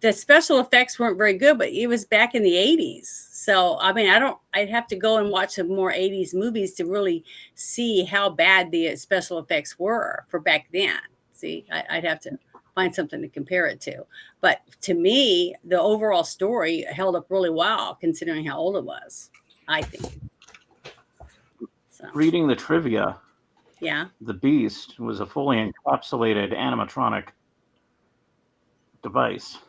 the special effects weren't very good, but it was back in the 80s. So, I mean, I'd have to go and watch some more 80s movies to really see how bad the special effects were for back then. See, I'd have to find something to compare it to. But to me, the overall story held up really well considering how old it was, I think. So, Reading the trivia, yeah. the Beast was a fully encapsulated animatronic device,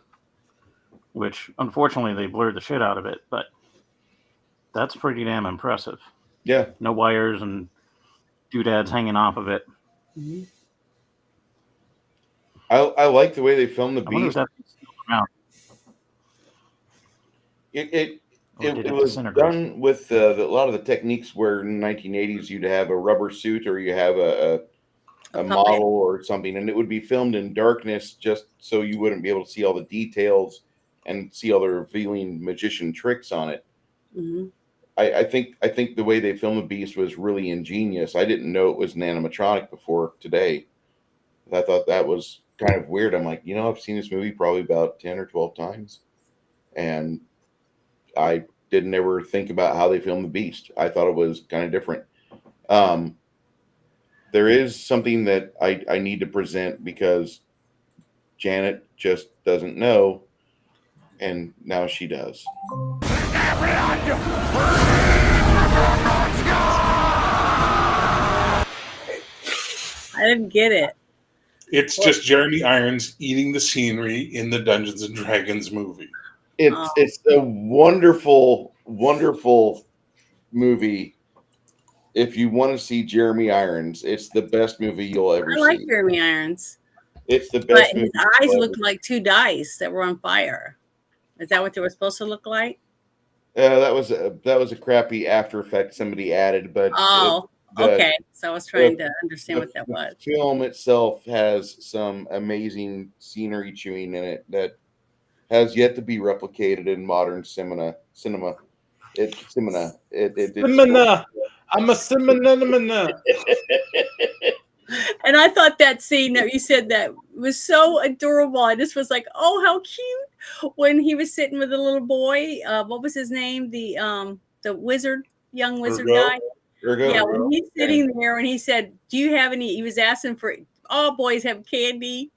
which unfortunately they blurred the shit out of it, but that's pretty damn impressive. Yeah. No wires and doodads hanging off of it. Mm-hmm. I like the way they filmed the I wonder if Beast. that's still around. It Or did it was disintegrate? done with a lot of the techniques where in the 1980s you'd have a rubber suit or you have a puppet. model or something, and it would be filmed in darkness just so you wouldn't be able to see all the details and see all the revealing magician tricks on it. Mm-hmm. I think the way they filmed the Beast was really ingenious. I didn't know it was an animatronic before today. I thought that was kind of weird. I'm like, I've seen this movie probably about 10 or 12 times, and I didn't ever think about how they filmed the Beast. I thought it was kind of different. There is something that I need to present because Janet just doesn't know, and now she does. I didn't get it. It's just Jeremy Irons eating the scenery in the Dungeons and Dragons movie. It's a wonderful, wonderful movie. If you want to see Jeremy Irons, it's the best movie you'll ever I like see. Jeremy Irons. It's the But best his movie. eyes you'll looked like two dice that were on fire. Is that what they were supposed to look like? That was a crappy After Effect somebody added, but Oh, okay. So I was trying to understand what that was. The film itself has some amazing scenery chewing in it that has yet to be replicated in modern cinema. I'm a Simona. And I thought that scene that you said that was so adorable. I just was like, oh, how cute. When he was sitting with a little boy, what was his name? The wizard, young wizard guy. Yeah, when he's sitting there and he said, do you have any, he was asking for, all boys have candy,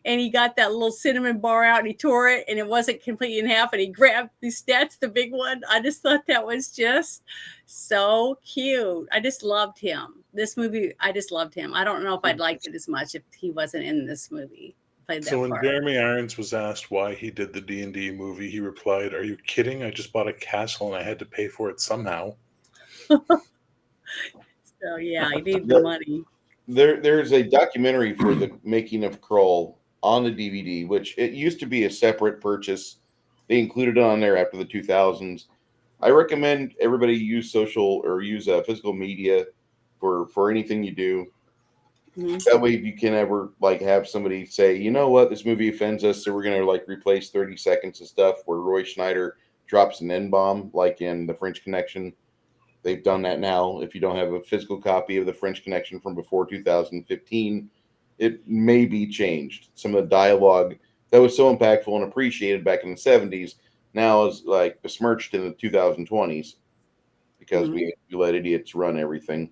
and he got that little cinnamon bar out and he tore it and it wasn't completely in half and he grabbed that's the big one. I just thought that was just so cute. I just loved him. This movie, I just loved him. I don't know if I'd liked it as much if he wasn't in this movie. So when Jeremy Irons was asked why he did the D&D movie, he replied, "Are you kidding? I just bought a castle and I had to pay for it somehow." So yeah, I need the money. There's a documentary for the making of Krull on the DVD, which it used to be a separate purchase. They included it on there after the 2000s. I recommend everybody use social or use physical media for anything you do. Mm-hmm. That way, if you can ever have somebody say, you know what, this movie offends us, so we're going to replace 30 seconds of stuff where Roy Schneider drops an N-bomb, like in The French Connection. They've done that now. If you don't have a physical copy of The French Connection from before 2015, it may be changed. Some of the dialogue that was so impactful and appreciated back in the 70s now is besmirched in the 2020s because we let idiots run everything.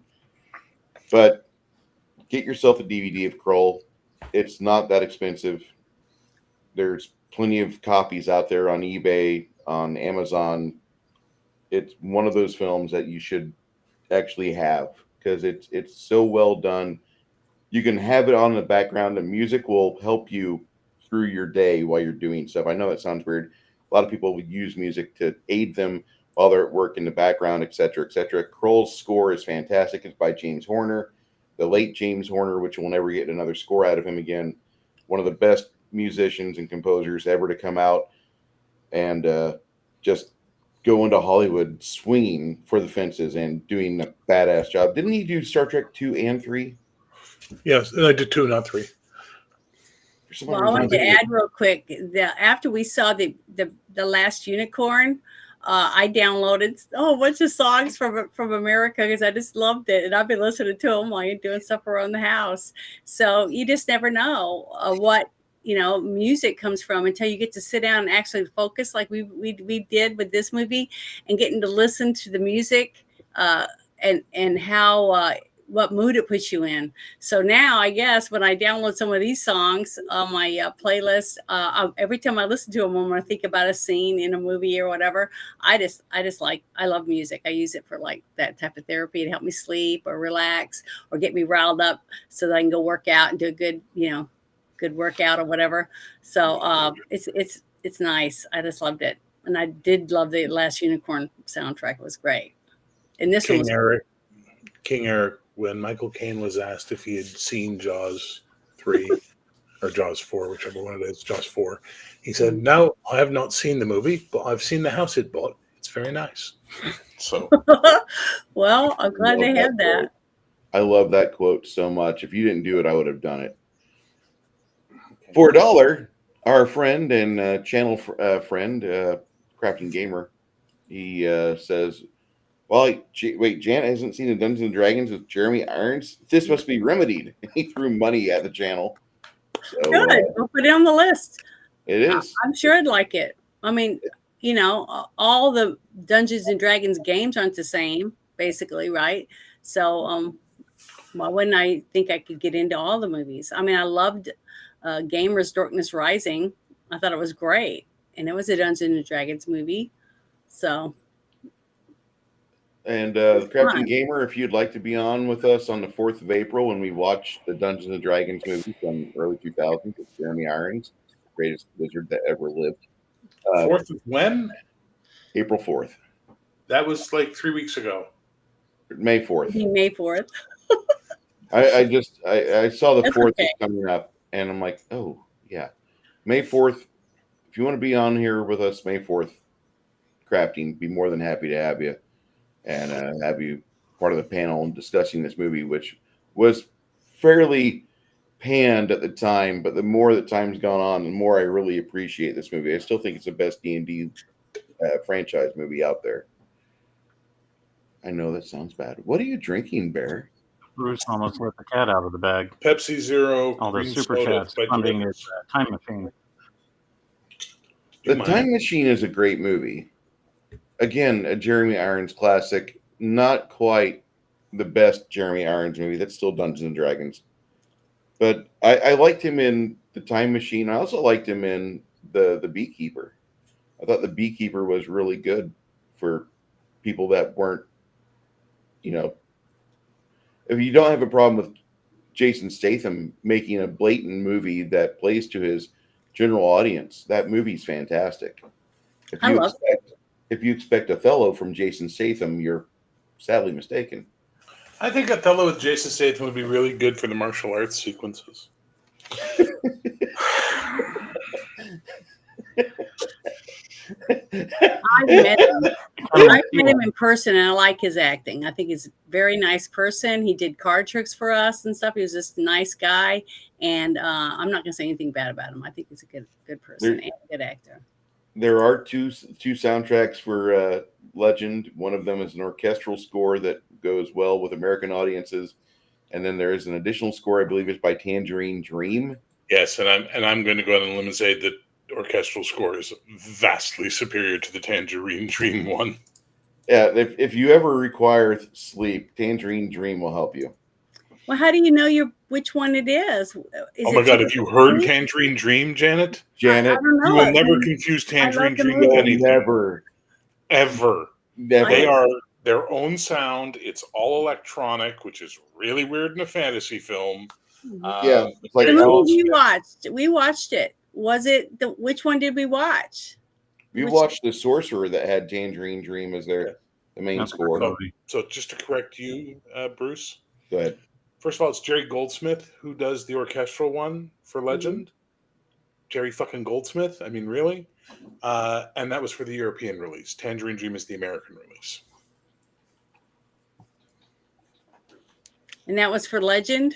But get yourself a DVD of Krull. It's not that expensive. There's plenty of copies out there on eBay, on Amazon. It's one of those films that you should actually have because it's so well done. You can have it on in the background. The music will help you through your day while you're doing stuff. I know that sounds weird. A lot of people would use music to aid them while they're at work in the background, etc., etc. Krull's score is fantastic. It's by James Horner, the late James Horner, which will never get another score out of him again. One of the best musicians and composers ever to come out, and just going to Hollywood, swinging for the fences and doing a badass job. Didn't he do Star Trek 2 and 3? Yes, and I did 2, not 3. For some Well, I reason, wanted to thinking add real quick after we saw the Last Unicorn, I downloaded a whole bunch of songs from America because I just loved it, and I've been listening to them while you're doing stuff around the house. So you just never know what music comes from until you get to sit down and actually focus, like we did with this movie, and getting to listen to the music and how. What mood it puts you in. So now I guess when I download some of these songs on my playlist, every time I listen to them, when I think about a scene in a movie or whatever, I love music. I use it for like that type of therapy to help me sleep or relax or get me riled up so that I can go work out and do a good, good workout or whatever. So it's nice. I just loved it. And I did love the Last Unicorn soundtrack. It was great. And this one was King Eric, when Michael Caine was asked if he had seen Jaws 3 or Jaws 4, whichever one it is, Jaws 4, he said, "No, I have not seen the movie, but I've seen the house it bought. It's very nice." So, well, I'm glad they had that. I love that quote so much. If you didn't do it, I would have done it. For $1, our friend and channel friend, Crafting Gamer, he says, "Well, wait, Janet hasn't seen the Dungeons and Dragons with Jeremy Irons. This must be remedied." He threw money at the channel. So, good. We'll put it on the list. It is. I'm sure I'd like it. I mean, all the Dungeons and Dragons games aren't the same, basically, right? So, why wouldn't I think I could get into all the movies? I mean, I loved Gamers Darkness Rising. I thought it was great, and it was a Dungeons and Dragons movie. So. And the Crafting Gamer, if you'd like to be on with us on the 4th of April when we watch the Dungeons and Dragons movie from early 2000s with Jeremy Irons, the greatest wizard that ever lived. 4th of when? April 4th. That was like 3 weeks ago. May 4th. May 4th. I saw the That's 4th okay. coming up, and I'm like, oh, yeah. May 4th, if you want to be on here with us May 4th, Crafting, be more than happy to have you. And have you part of the panel and discussing this movie, which was fairly panned at the time, but the more that time's gone on, the more I really appreciate this movie. I still think it's the best D&D franchise movie out there. I know that sounds bad. What are you drinking, Bear? Bruce almost let the cat out of the bag. Pepsi Zero. All those green super soda chats by funding Doritos. his time machine. The Time Machine is a great movie. Again, a Jeremy Irons classic. Not quite the best Jeremy Irons movie. That's still Dungeons and Dragons. But I liked him in The Time Machine. I also liked him in the Beekeeper. I thought the Beekeeper was really good for people that weren't, if you don't have a problem with Jason Statham making a blatant movie that plays to his general audience, that movie's fantastic. If you expect Othello from Jason Statham, you're sadly mistaken. I think Othello with Jason Statham would be really good for the martial arts sequences. I've met him in person, and I like his acting. I think he's a very nice person. He did card tricks for us and stuff. He was just a nice guy, and I'm not going to say anything bad about him. I think he's a good person and a good actor. There are two soundtracks for Legend. One of them is an orchestral score that goes well with American audiences, and then there is an additional score. I believe it's by Tangerine Dream. Yes, and I'm going to go out on a limb and say that orchestral score is vastly superior to the Tangerine Dream one. Yeah, if you ever require sleep, Tangerine Dream will help you. Well, how do you know which one it is? Oh my God, have you heard Tangerine Dream, Janet? I don't know. You will never confuse Tangerine Dream with anything. Never. Ever. Never. They are their own sound. It's all electronic, which is really weird in a fantasy film. Yeah. It's like the movie we watched it. Was it which one did we watch? We watched The Sorcerer that had Tangerine Dream as the main score. So just to correct you, Bruce. Go ahead. First of all, it's Jerry Goldsmith who does the orchestral one for Legend. Jerry fucking Goldsmith. I mean, really? And that was for the European release. Tangerine Dream is the American release. And that was for Legend?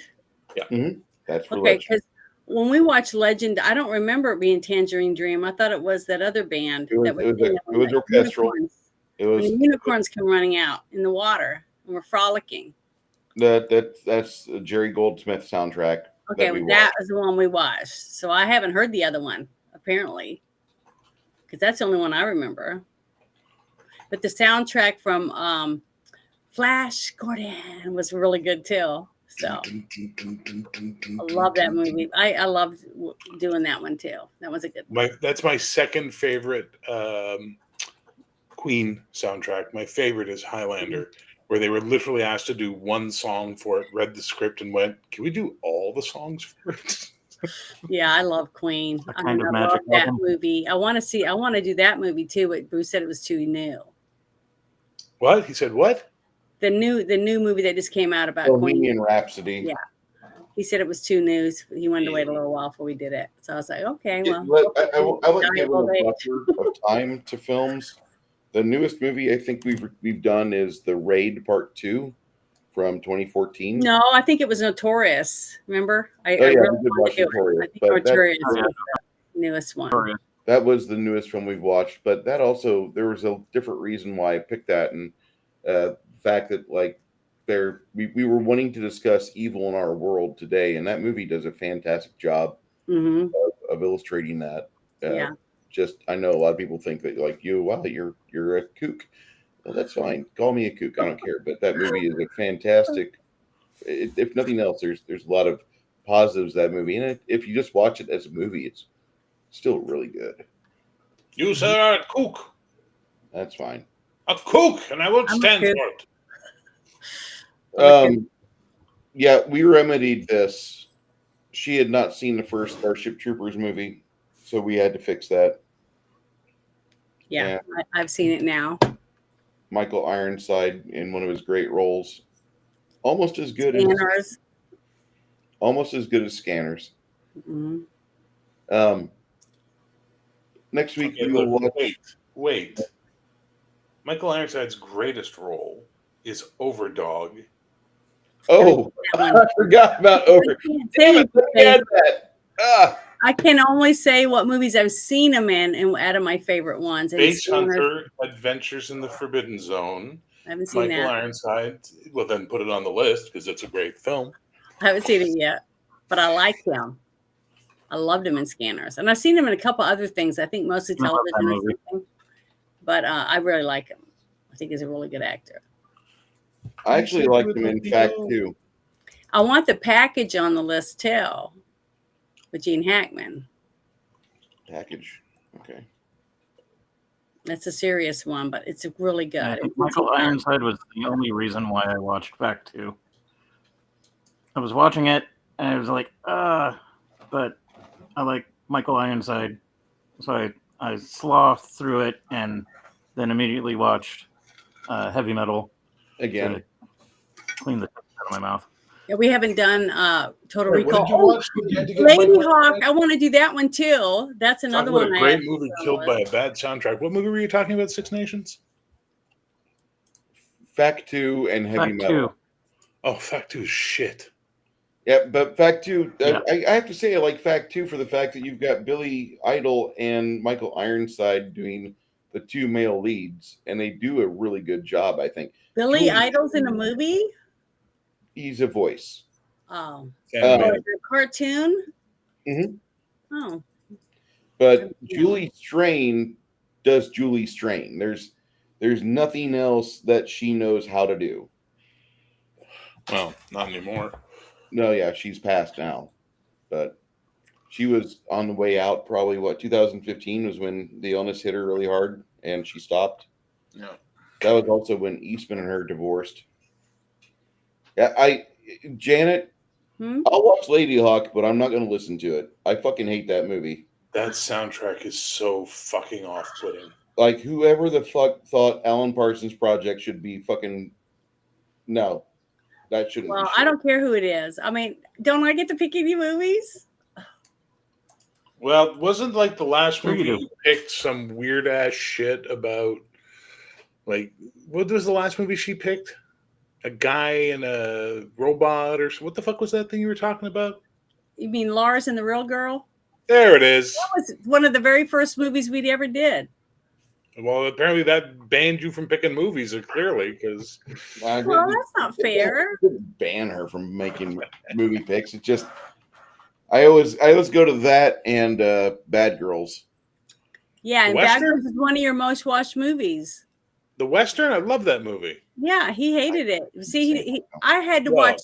That's for Okay, Legend. because when we watched Legend, I don't remember it being Tangerine Dream. I thought it was that other band. It was, that it was, singing it when was the orchestral. unicorns- It when was the unicorns come running out in the water and we're frolicking. that's a Jerry Goldsmith soundtrack. Okay, that we that watched. was the one we watched. So I haven't heard the other one, apparently, because that's the only one I remember. But the soundtrack from Flash Gordon was really good too. So I love that movie. I loved doing that one too. That was a good one. That's my second favorite Queen soundtrack. My favorite is Highlander, where they were literally asked to do one song for it, read the script, and went, "Can we do all the songs for it?" Yeah, I love Queen. A I kind mean, of I magic love that album. movie. I want to do that movie too, but Bruce said it was too new. What? He said what? The new movie that just came out about Queen. Bohemian Rhapsody. Yeah. He said it was too new. He wanted to wait a little while before we did it. So I was like, okay, well. I like giving Valuable a day. buffer of time to films. The newest movie I think we've done is The Raid Part 2 from 2014. No, I think it was Notorious. Remember? I we really did watch wanted to do it. Notorious, I think but Notorious Oh, yeah. was the newest one. that was the newest film we've watched. But that also, there was a different reason why I picked that, and the fact that like we were wanting to discuss evil in our world today, and that movie does a fantastic job Hmm. of illustrating that. Yeah. Just I know a lot of people think that like you're a kook. Well, that's fine. Call me a kook. I don't care. But that movie is a fantastic. If nothing else, there's a lot of positives to that movie, and if you just watch it as a movie, it's still really good. You sir are a kook. That's fine. A kook, and I won't I'm a stand kook. for it. Yeah, we remedied this. She had not seen the first Starship Troopers movie, so we had to fix that. Yeah. I've seen it now. Michael Ironside in one of his great roles, almost as good Scanners. as Scanners. Mhm. Next week Okay, we will look, watch. wait. Michael Ironside's greatest role is Overdog. Oh, That I one. forgot about Over. I can't Damn say it, let me add that. I can only say what movies I've seen them in and out of my favorite ones. And Base Scanners, Hunter, Adventures in the Forbidden Zone. I haven't seen Michael that. Ironside. Well, then put it on the list because it's a great film. I haven't seen it yet, but I liked him. I loved him in Scanners, and I've seen him in a couple other things. I think mostly I love that television or movie. something. But I really like him. I think he's a really good actor. I actually liked him in Fact too. I want the package on the list too, with Gene Hackman. Package. Okay. That's a serious one, but it's really good. I think Michael Ironside was the only reason why I watched Fact 2. I was watching it, and I was like, but I like Michael Ironside. So I slothed through it and then immediately watched Heavy Metal Again. to clean the taste out of my mouth. Yeah, we haven't done Total Recall. What did you watch? You had to get Lady Michael Hawk. Ironside? I want to do that one too. That's another Talk about one. a I great have movie on the killed by list. a bad soundtrack. What movie were you talking about? Six Nations? Fact 2 and Heavy Fact Metal. 2. Oh, Fact 2 is shit. Yeah, but Fact 2, Yeah. I have to say I like Fact 2 for the fact that you've got Billy Idol and Michael Ironside doing the two male leads, and they do a really good job, I think. Billy Julie- Idol's in a movie? He's a voice. Oh. Fan Oh, man. is it a cartoon? Mhm. Oh. But Julie Strain does Julie Strain. There's nothing else that she knows how to do. Well, not anymore. No, yeah, she's passed now. But she was on the way out probably 2015 was when the illness hit her really hard and she stopped. Yeah. That was also when Eastman and her divorced. Yeah, Janet, I'll watch Lady Hawk, but I'm not going to listen to it. I fucking hate that movie. That soundtrack is so fucking off-putting. Like, whoever the fuck thought Alan Parsons Project should be fucking... No, that shouldn't Well, be I don't care who it is. I mean, don't I get to pick any movies? Well, wasn't like the last Sure you movie do. you picked some weird ass shit about? Like, what was the last movie she picked? A guy and a robot, or what the fuck was that thing you were talking about? You mean Lars and the Real Girl? There it is. That was one of the very first movies we'd ever did. Well, apparently that banned you from picking movies, clearly, because I Well, didn't, that's not fair. didn't ban her from making movie picks. It's just I always go to that and Bad Girls. Yeah, The and Bad Western? Girls is one of your most watched movies. the Western, I love that movie. Yeah, he hated it. See, I had to Well-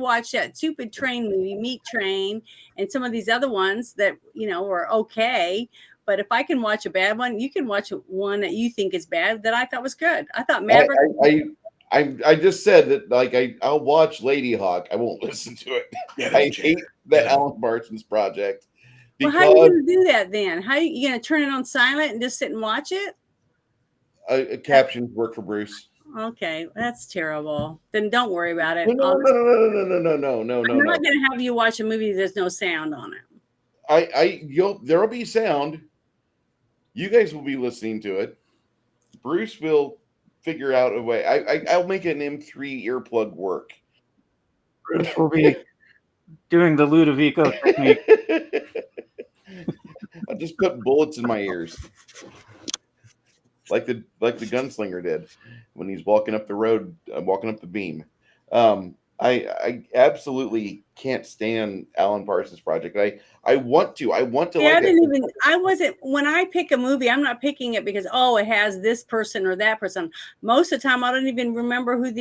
watch that stupid train movie, Meat Train, and some of these other ones that were okay. But if I can watch a bad one, you can watch one that you think is bad that I thought was good. I thought Maverick. I just said that like I'll watch Lady Hawk. I won't listen to it. Yeah, I hate that Yeah. Alan Parsons project Well, because how are you going to do that then? How are you going to turn it on silent and just sit and watch it? captions work for Bruce. Okay, that's terrible. Then don't worry about it. No. I'm not going to have you watch a movie there's no sound on it. There'll be sound. You guys will be listening to it. Bruce will figure out a way. I'll make an M3 earplug work. Bruce will be doing the Ludovico technique. I'll just put bullets in my ears, like the gunslinger did when he's walking up the road, walking up the beam. I absolutely can't stand Alan Parsons Project. I want to. I want to. Yeah, like I wasn't, when I pick a movie, I'm not picking it because, it has this person or that person. Most of the time, I don't even remember who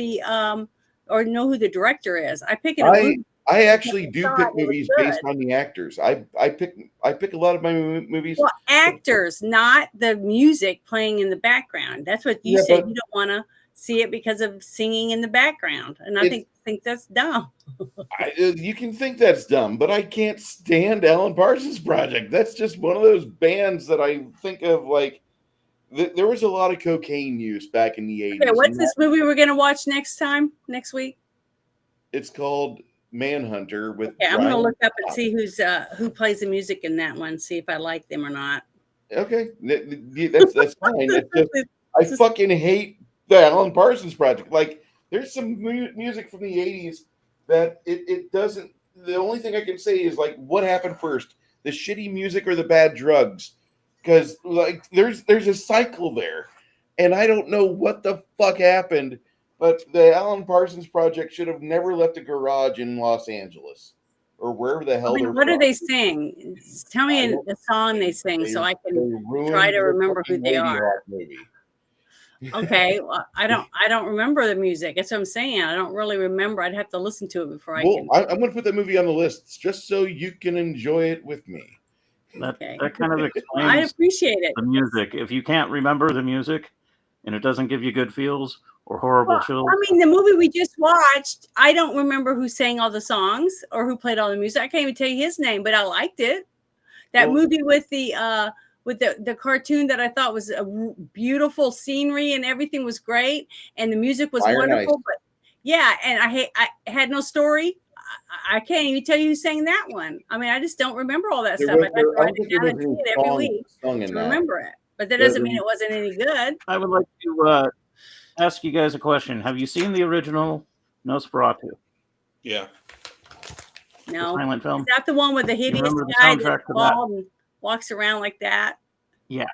or know who the director is. I pick it. I actually do thought pick it was movies good. based on the actors. I pick a lot of my movies. Well, actors, not the music playing in the background. That's what you said. You don't want to see it because of singing in the background, and I think that's dumb. You can think that's dumb, but I can't stand Alan Parsons Project. That's just one of those bands that I think of like there was a lot of cocaine use back in the 80s. Okay, what's this movie we're going to watch next week? It's called Manhunter with. Okay, I'm going to look up and see who plays the music in that one. See if I like them or not. Okay, that's fine. I fucking hate the Alan Parsons Project. Like, there's some music from the 80s that it doesn't. The only thing I can say is like, what happened first, the shitty music or the bad drugs? Because like, there's a cycle there, and I don't know what the fuck happened. But the Alan Parsons Project should have never left a garage in Los Angeles or wherever the hell they're what from. do they sing? Tell me the song they sing so I can try to remember who they are. Okay, well, I don't remember the music. That's what I'm saying. I don't really remember. I'd have to listen to it before I can. I'm going to put that movie on the list just so you can enjoy it with me. That kind of explains. I appreciate it. The music. If you can't remember the music, and it doesn't give you good feels or horrible chills. I mean, the movie we just watched, I don't remember who sang all the songs or who played all the music. I can't even tell you his name, but I liked it. That movie with the cartoon that I thought was a beautiful scenery and everything was great and the music was wonderful. But yeah, and I had no story. I can't even tell you who sang that one. I mean, I just don't remember all that stuff. I have to write it down and see it every week to remember it. But that doesn't mean it wasn't any good. I would like to ask you guys a question. Have you seen the original Nosferatu? Yeah. No. The silent film? Is that the one with the hideous guy that's bald and walks around like that? Yeah.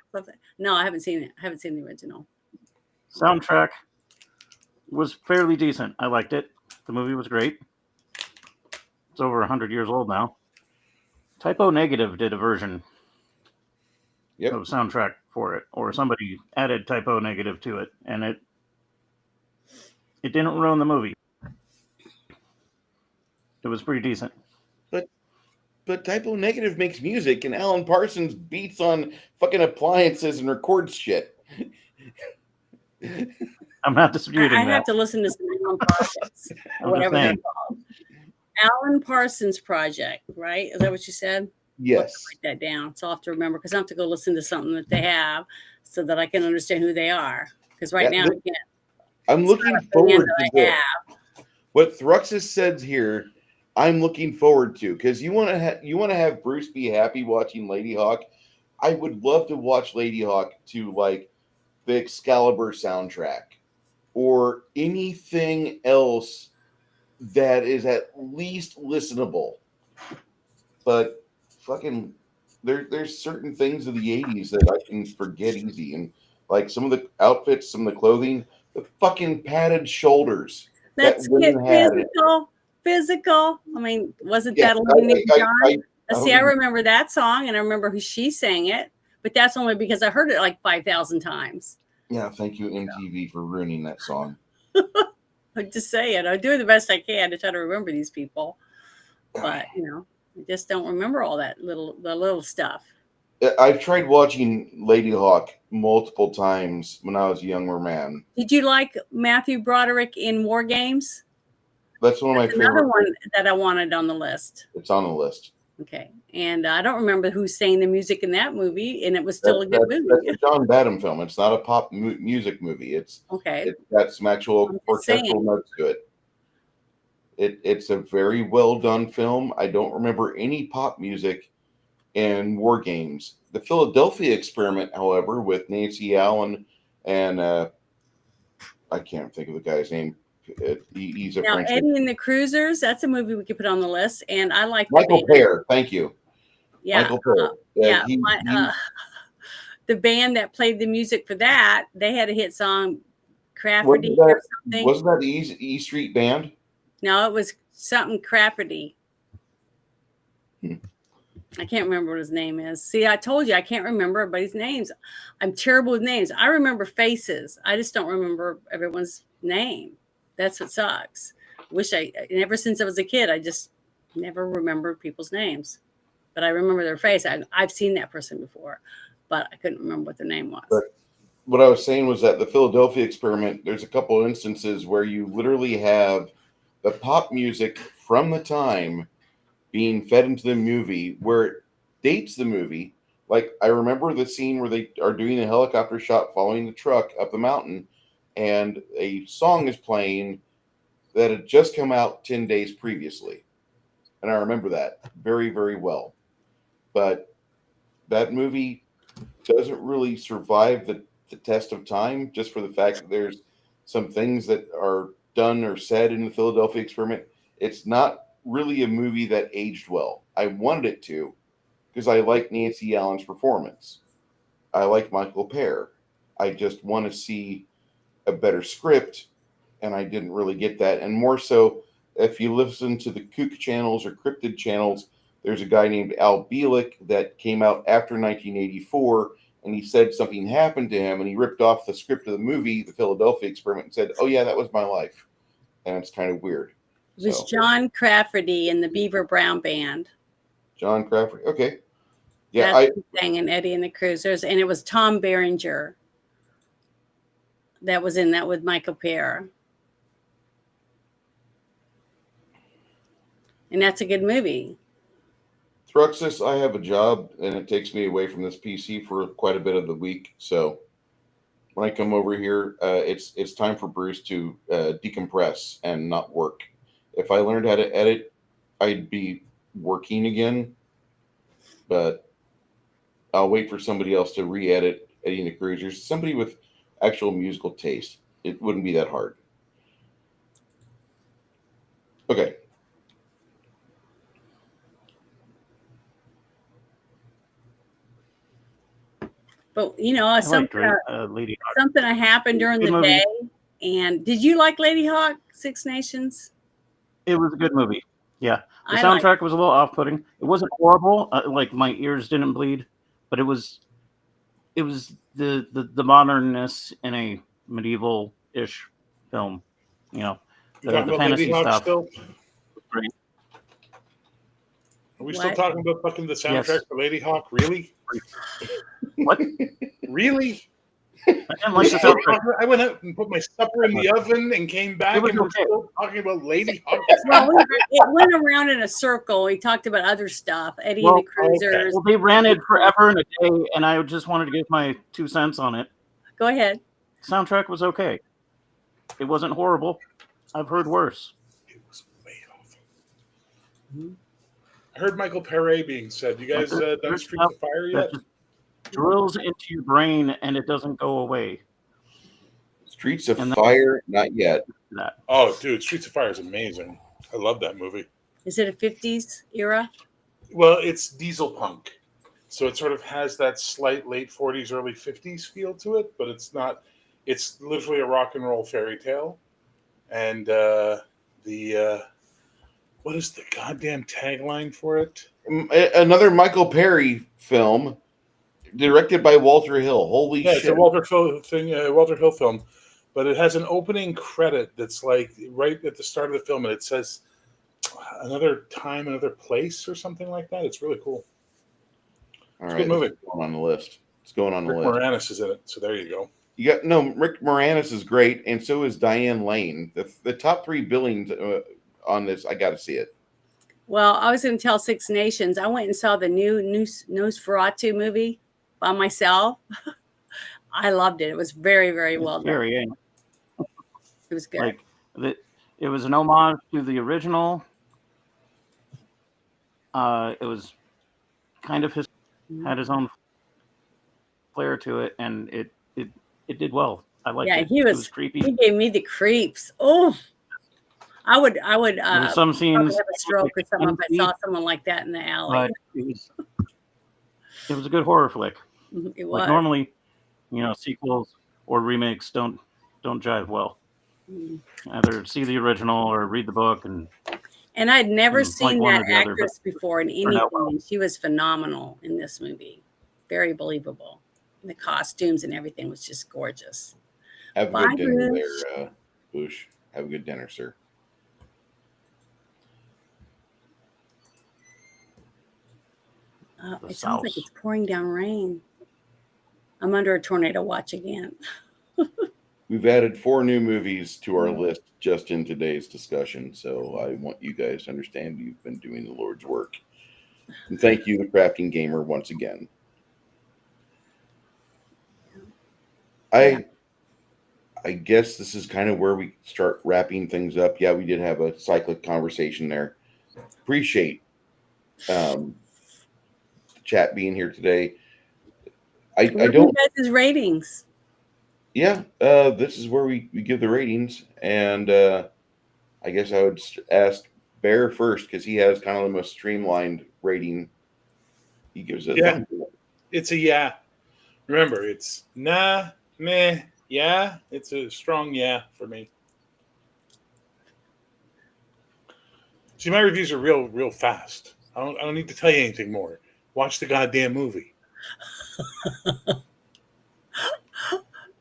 No, I haven't seen it. I haven't seen the original. Soundtrack was fairly decent. I liked it. The movie was great. It's over 100 years old now. Typo Negative did a version of soundtrack for it, or somebody added Typo Negative to it, and it didn't ruin the movie. It was pretty decent. But Typo Negative makes music, and Alan Parsons beats on fucking appliances and records shit. I'm not disputing that. I have to listen to some Alan Parsons, or whatever they're called. Alan Parsons Project, right? Is that what you said? Yes. I'll have to write that down. So I'll have to remember because I have to go listen to something that they have so that I can understand who they are. Because right now I can't. I'm looking forward to this. What Thruxus says here I'm looking forward to, because you want to have Bruce be happy watching Lady Hawk. I would love to watch Lady Hawk to like the Excalibur soundtrack or anything else that is at least listenable. But fucking there's certain things of the 80s that I can forget easy, and like some of the outfits, some of the clothing, the fucking padded shoulders that Let's get women had. physical. Physical. I mean, wasn't Yeah, that Olivia Newton-John? I don't See, I even- remember that song, and I remember who she sang it, but that's only because I heard it like 5,000 times. yeah, thank you MTV for ruining that song. I'm just saying, I'm doing the best I can to try to remember these people, but I just don't remember all the little stuff. I've tried watching Lady Hawk multiple times when I was a younger man. Did you like Matthew Broderick in War Games? That's one of my Another favorite. one that I wanted on the list. It's on the list. Okay, and I don't remember who sang the music in that movie, and it was still a good movie. That's a John Badham film. It's not a pop music movie. It's got some actual orchestral notes to it. It's a very well done film. I don't remember any pop music in War Games. The Philadelphia Experiment, however, with Nancy Allen and I can't think of the guy's name. He's a French. Eddie and the Cruisers. That's a movie we could put on the list, and I like Michael Pear. Thank you. Yeah, Michael Pear. The band that played the music for that, they had a hit song, Crafferty or something. Wasn't that the E Street Band? No, it was something Crafferty. I can't remember what his name is. See, I told you I can't remember everybody's names. I'm terrible with names. I remember faces. I just don't remember everyone's name. That's what sucks. And ever since I was a kid, I just never remembered people's names. But I remember their face. I've seen that person before, but I couldn't remember what their name was. But what I was saying was that the Philadelphia Experiment, there's a couple of instances where you literally have the pop music from the time being fed into the movie where it dates the movie. Like, I remember the scene where they are doing a helicopter shot following the truck up the mountain, and a song is playing that had just come out 10 days previously. And I remember that very, very well. But that movie doesn't really survive the test of time, just for the fact that there's some things that are done or said in the Philadelphia Experiment. It's not really a movie that aged well. I wanted it to, because I like Nancy Allen's performance. I like Michael Pear. I just want to see a better script, and I didn't really get that. And more so, if you listen to the Kook channels or Cryptid channels, there's a guy named Al Bielek that came out after 1984, and he said something happened to him, and he ripped off the script of the movie, The Philadelphia Experiment, and said, "Oh yeah, that was my life." And it's kind of weird. It was John Crafferty in the Beaver Brown Band. John Crafferty. Okay. Yeah, That's sang in Eddie and the Cruisers, and it was Tom Berenger that was in that with Michael Pear. And that's a good movie. Thruxus, I have a job, and it takes me away from this PC for quite a bit of the week. So when I come over here, it's time for Bruce to decompress and not work. If I learned how to edit, I'd be working again. But I'll wait for somebody else to re-edit Eddie and the Cruisers. Somebody with actual musical taste. It wouldn't be that hard. Okay. But something happened during the movie. day. And did you like Lady Hawk, Six Nations? It was a good movie. Yeah, the soundtrack was a little off-putting. It wasn't horrible. Like my ears didn't bleed, but it was the modernness in a medieval-ish film. The fantasy stuff. Still? Great. Are we still talking about fucking the soundtrack for Lady Hawk? Really? What? Really? I didn't like the soundtrack. I went out and put my supper in the oven and came back, and we're still talking about Lady Hawk. Well, it went around in a circle. We talked about other stuff, Eddie and the Cruisers. Okay. Well, they ran it forever and a day, and I just wanted to give my 2 cents on it. Go ahead. Soundtrack was okay. It wasn't horrible. I've heard worse. It was way off. Mhm. I heard Michael Pere being said. You guys done There's Streets stuff of Fire that yet? just drills into your brain and it doesn't go away. Streets of And Fire, not yet. that Oh, dude, Streets of Fire is amazing. I love that movie. Is it a 50s era? Well, it's diesel punk, so it sort of has that slight late 40s, early 50s feel to it, but it's not. It's literally a rock and roll fairy tale, and the what is the goddamn tagline for it? Another Michael Perry film directed by Walter Hill. Holy Yeah, it's a shit. Walter Hill film, but it has an opening credit that's like right at the start of the film, and it says another time, another place, or something like that. It's really cool. All It's a right, good movie. this is going on the list. It's going on the Rick list. Moranis is in it, so there you go. You got Rick Moranis is great, and so is Diane Lane. The top 3 billings on this, I got to see it. Well, I was going to tell Six Nations. I went and saw the new Nosferatu movie by myself. I loved it. It was very, very well done. scary, eh? It was good. Like it was an homage to the original. It was kind of had his own flair to it, and it did well. I liked Yeah, it. he It was was creepy. He gave me the creeps. Oh, I would There were some probably scenes have a stroke or something if I saw someone like that in the alley. but it was a good horror flick. It Like was. normally, sequels or remakes don't jive well. Mhm. Either see the original or read the book, and And I'd never like seen one that or the other, but actress before in turned anything, out well. and she was phenomenal in this movie. Very believable. And the costumes and everything was just gorgeous. Have a Bye, good dinner Bruce. there, Bush. Have a good dinner, sir. The It sounds like South. it's pouring down rain. I'm under a tornado watch again. We've added 4 new movies to our list just in today's discussion, so I want you guys to understand you've been doing the Lord's work. And thank you, the Crafting Gamer, once again. I guess this is kind of where we start wrapping things up. Yeah, we did have a cyclic conversation there. Appreciate chat being here today. I What are don't. you guys' ratings? Yeah, this is where we give the ratings, and I guess I would ask Bear first because he has kind of the most streamlined rating. He gives it. Yeah. It's a yeah. Remember, it's nah, meh, yeah. It's a strong yeah for me. See, my reviews are real fast. I don't need to tell you anything more. Watch the goddamn movie.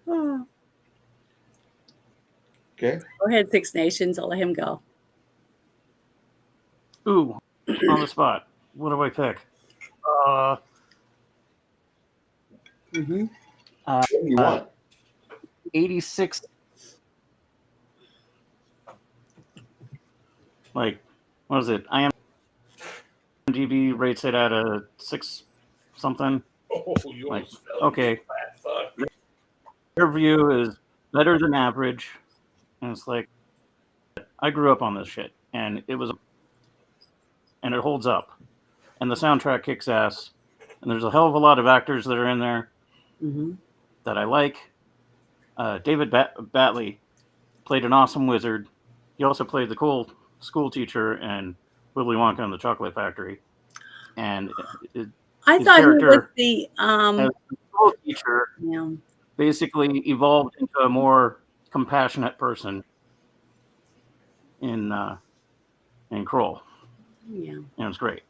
Oh, Okay. go ahead, Six Nations. I'll let him go. Ooh, on the spot. What do I pick? Mm-hmm. What do you want? 86. Like, what is it? IMDb rates it at a 6 something. Oh, you Like, almost fell. okay, Fat fuck. their review is better than average, and it's like, I grew up on this shit, and it holds up, and the soundtrack kicks ass, and there's a hell of a lot of actors that are in there Mm-hmm. that I like. David Batley played an awesome wizard. He also played the cool school teacher in Willy Wonka and the Chocolate Factory. And I his thought he was character the as the school teacher yeah. basically evolved into a more compassionate person in Krull. Yeah. And it was great.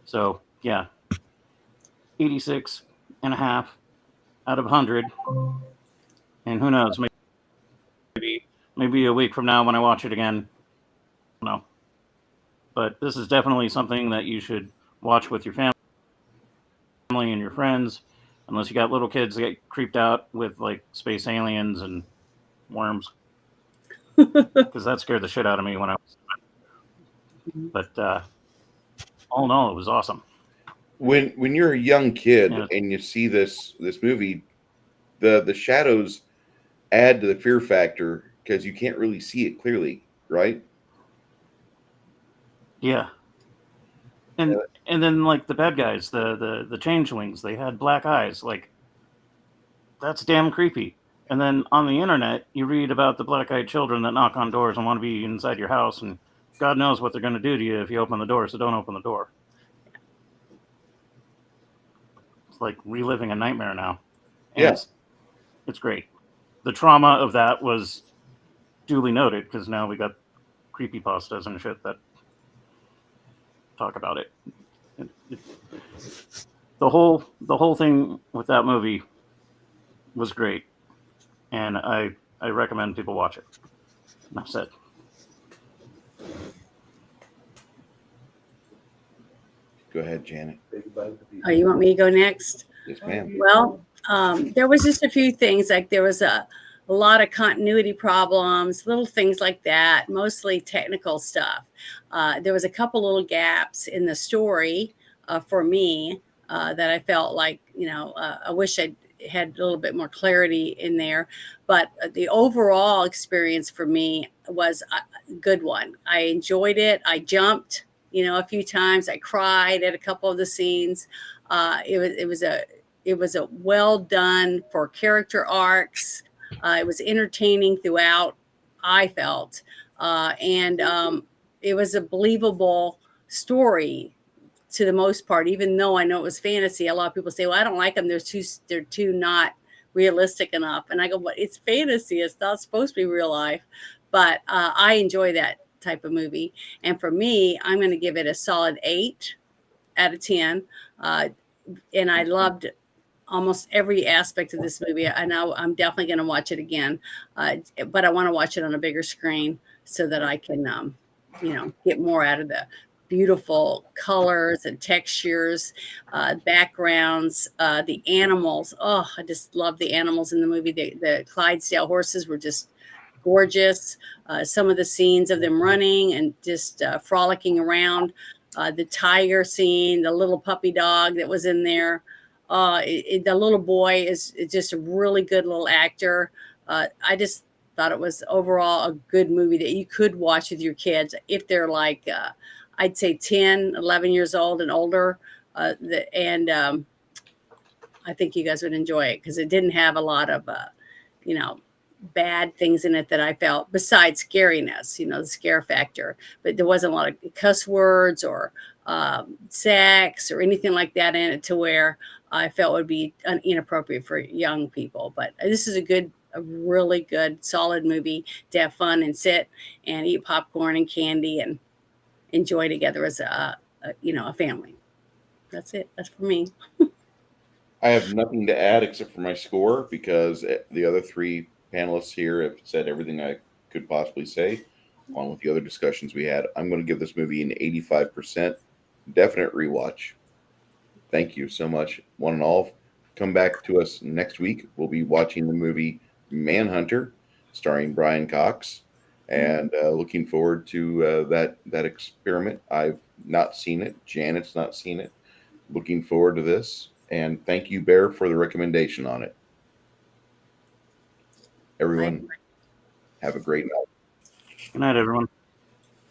So, yeah, 86 and a half out of 100. And who knows, maybe a week from now when I watch it again, I don't know. But this is definitely something that you should watch with your family and your friends, unless you got little kids that get creeped out with like space aliens and worms, because that scared the shit out of me when I was. But all in all, it was awesome. When you're a young kid Yeah. and you see this movie, the shadows add to the fear factor because you can't really see it clearly, right? Yeah. And then like the bad guys, the changelings, they had black eyes. Like, that's damn creepy. And then on the internet, you read about the black-eyed children that knock on doors and want to be inside your house, and God knows what they're going to do to you if you open the door. So don't open the door. It's like reliving a nightmare now. And Yeah. it's great. The trauma of that was duly noted because now we got creepypastas and shit that talk about it. The whole thing with that movie was great, and I recommend people watch it. Enough said. Go ahead, Janet. Oh, you want me to go next? Yes, ma'am. Well, there was just a few things, like there was a lot of continuity problems, little things like that, mostly technical stuff. There was a couple little gaps in the story for me that I felt like, I wish I had a little bit more clarity in there. But the overall experience for me was a good one. I enjoyed it. I jumped, a few times. I cried at a couple of the scenes. It was a well done for character arcs. It was entertaining throughout, I felt, and it was a believable story to the most part. Even though I know it was fantasy, a lot of people say, "Well, I don't like them. They're too not realistic enough." And I go, "But it's fantasy. It's not supposed to be real life." But I enjoy that type of movie, and for me, I'm going to give it a solid 8 out of 10. And I loved almost every aspect of this movie. I know I'm definitely going to watch it again, but I want to watch it on a bigger screen so that I can, get more out of the beautiful colors and textures, backgrounds, the animals. Oh, I just love the animals in the movie. The Clydesdale horses were just gorgeous. Some of the scenes of them running and just frolicking around. The tiger scene, the little puppy dog that was in there. The little boy is just a really good little actor. I just thought it was overall a good movie that you could watch with your kids if they're like, I'd say 10, 11 years old and older. And I think you guys would enjoy it because it didn't have a lot of, bad things in it that I felt besides scariness, the scare factor. But there wasn't a lot of cuss words or sex or anything like that in it to where I felt would be inappropriate for young people. But this is a really good, solid movie to have fun and sit and eat popcorn and candy and enjoy together as a family. That's it. That's for me. I have nothing to add except for my score because the other three panelists here have said everything I could possibly say, along with the other discussions we had. I'm going to give this movie an 85% definite rewatch. Thank you so much, one and all. Come back to us next week. We'll be watching the movie Manhunter, starring Brian Cox, and looking forward to that experiment. I've not seen it. Janet's not seen it. Looking forward to this. And thank you, Bear, for the recommendation on it. Everyone, have a great night. Good night, everyone.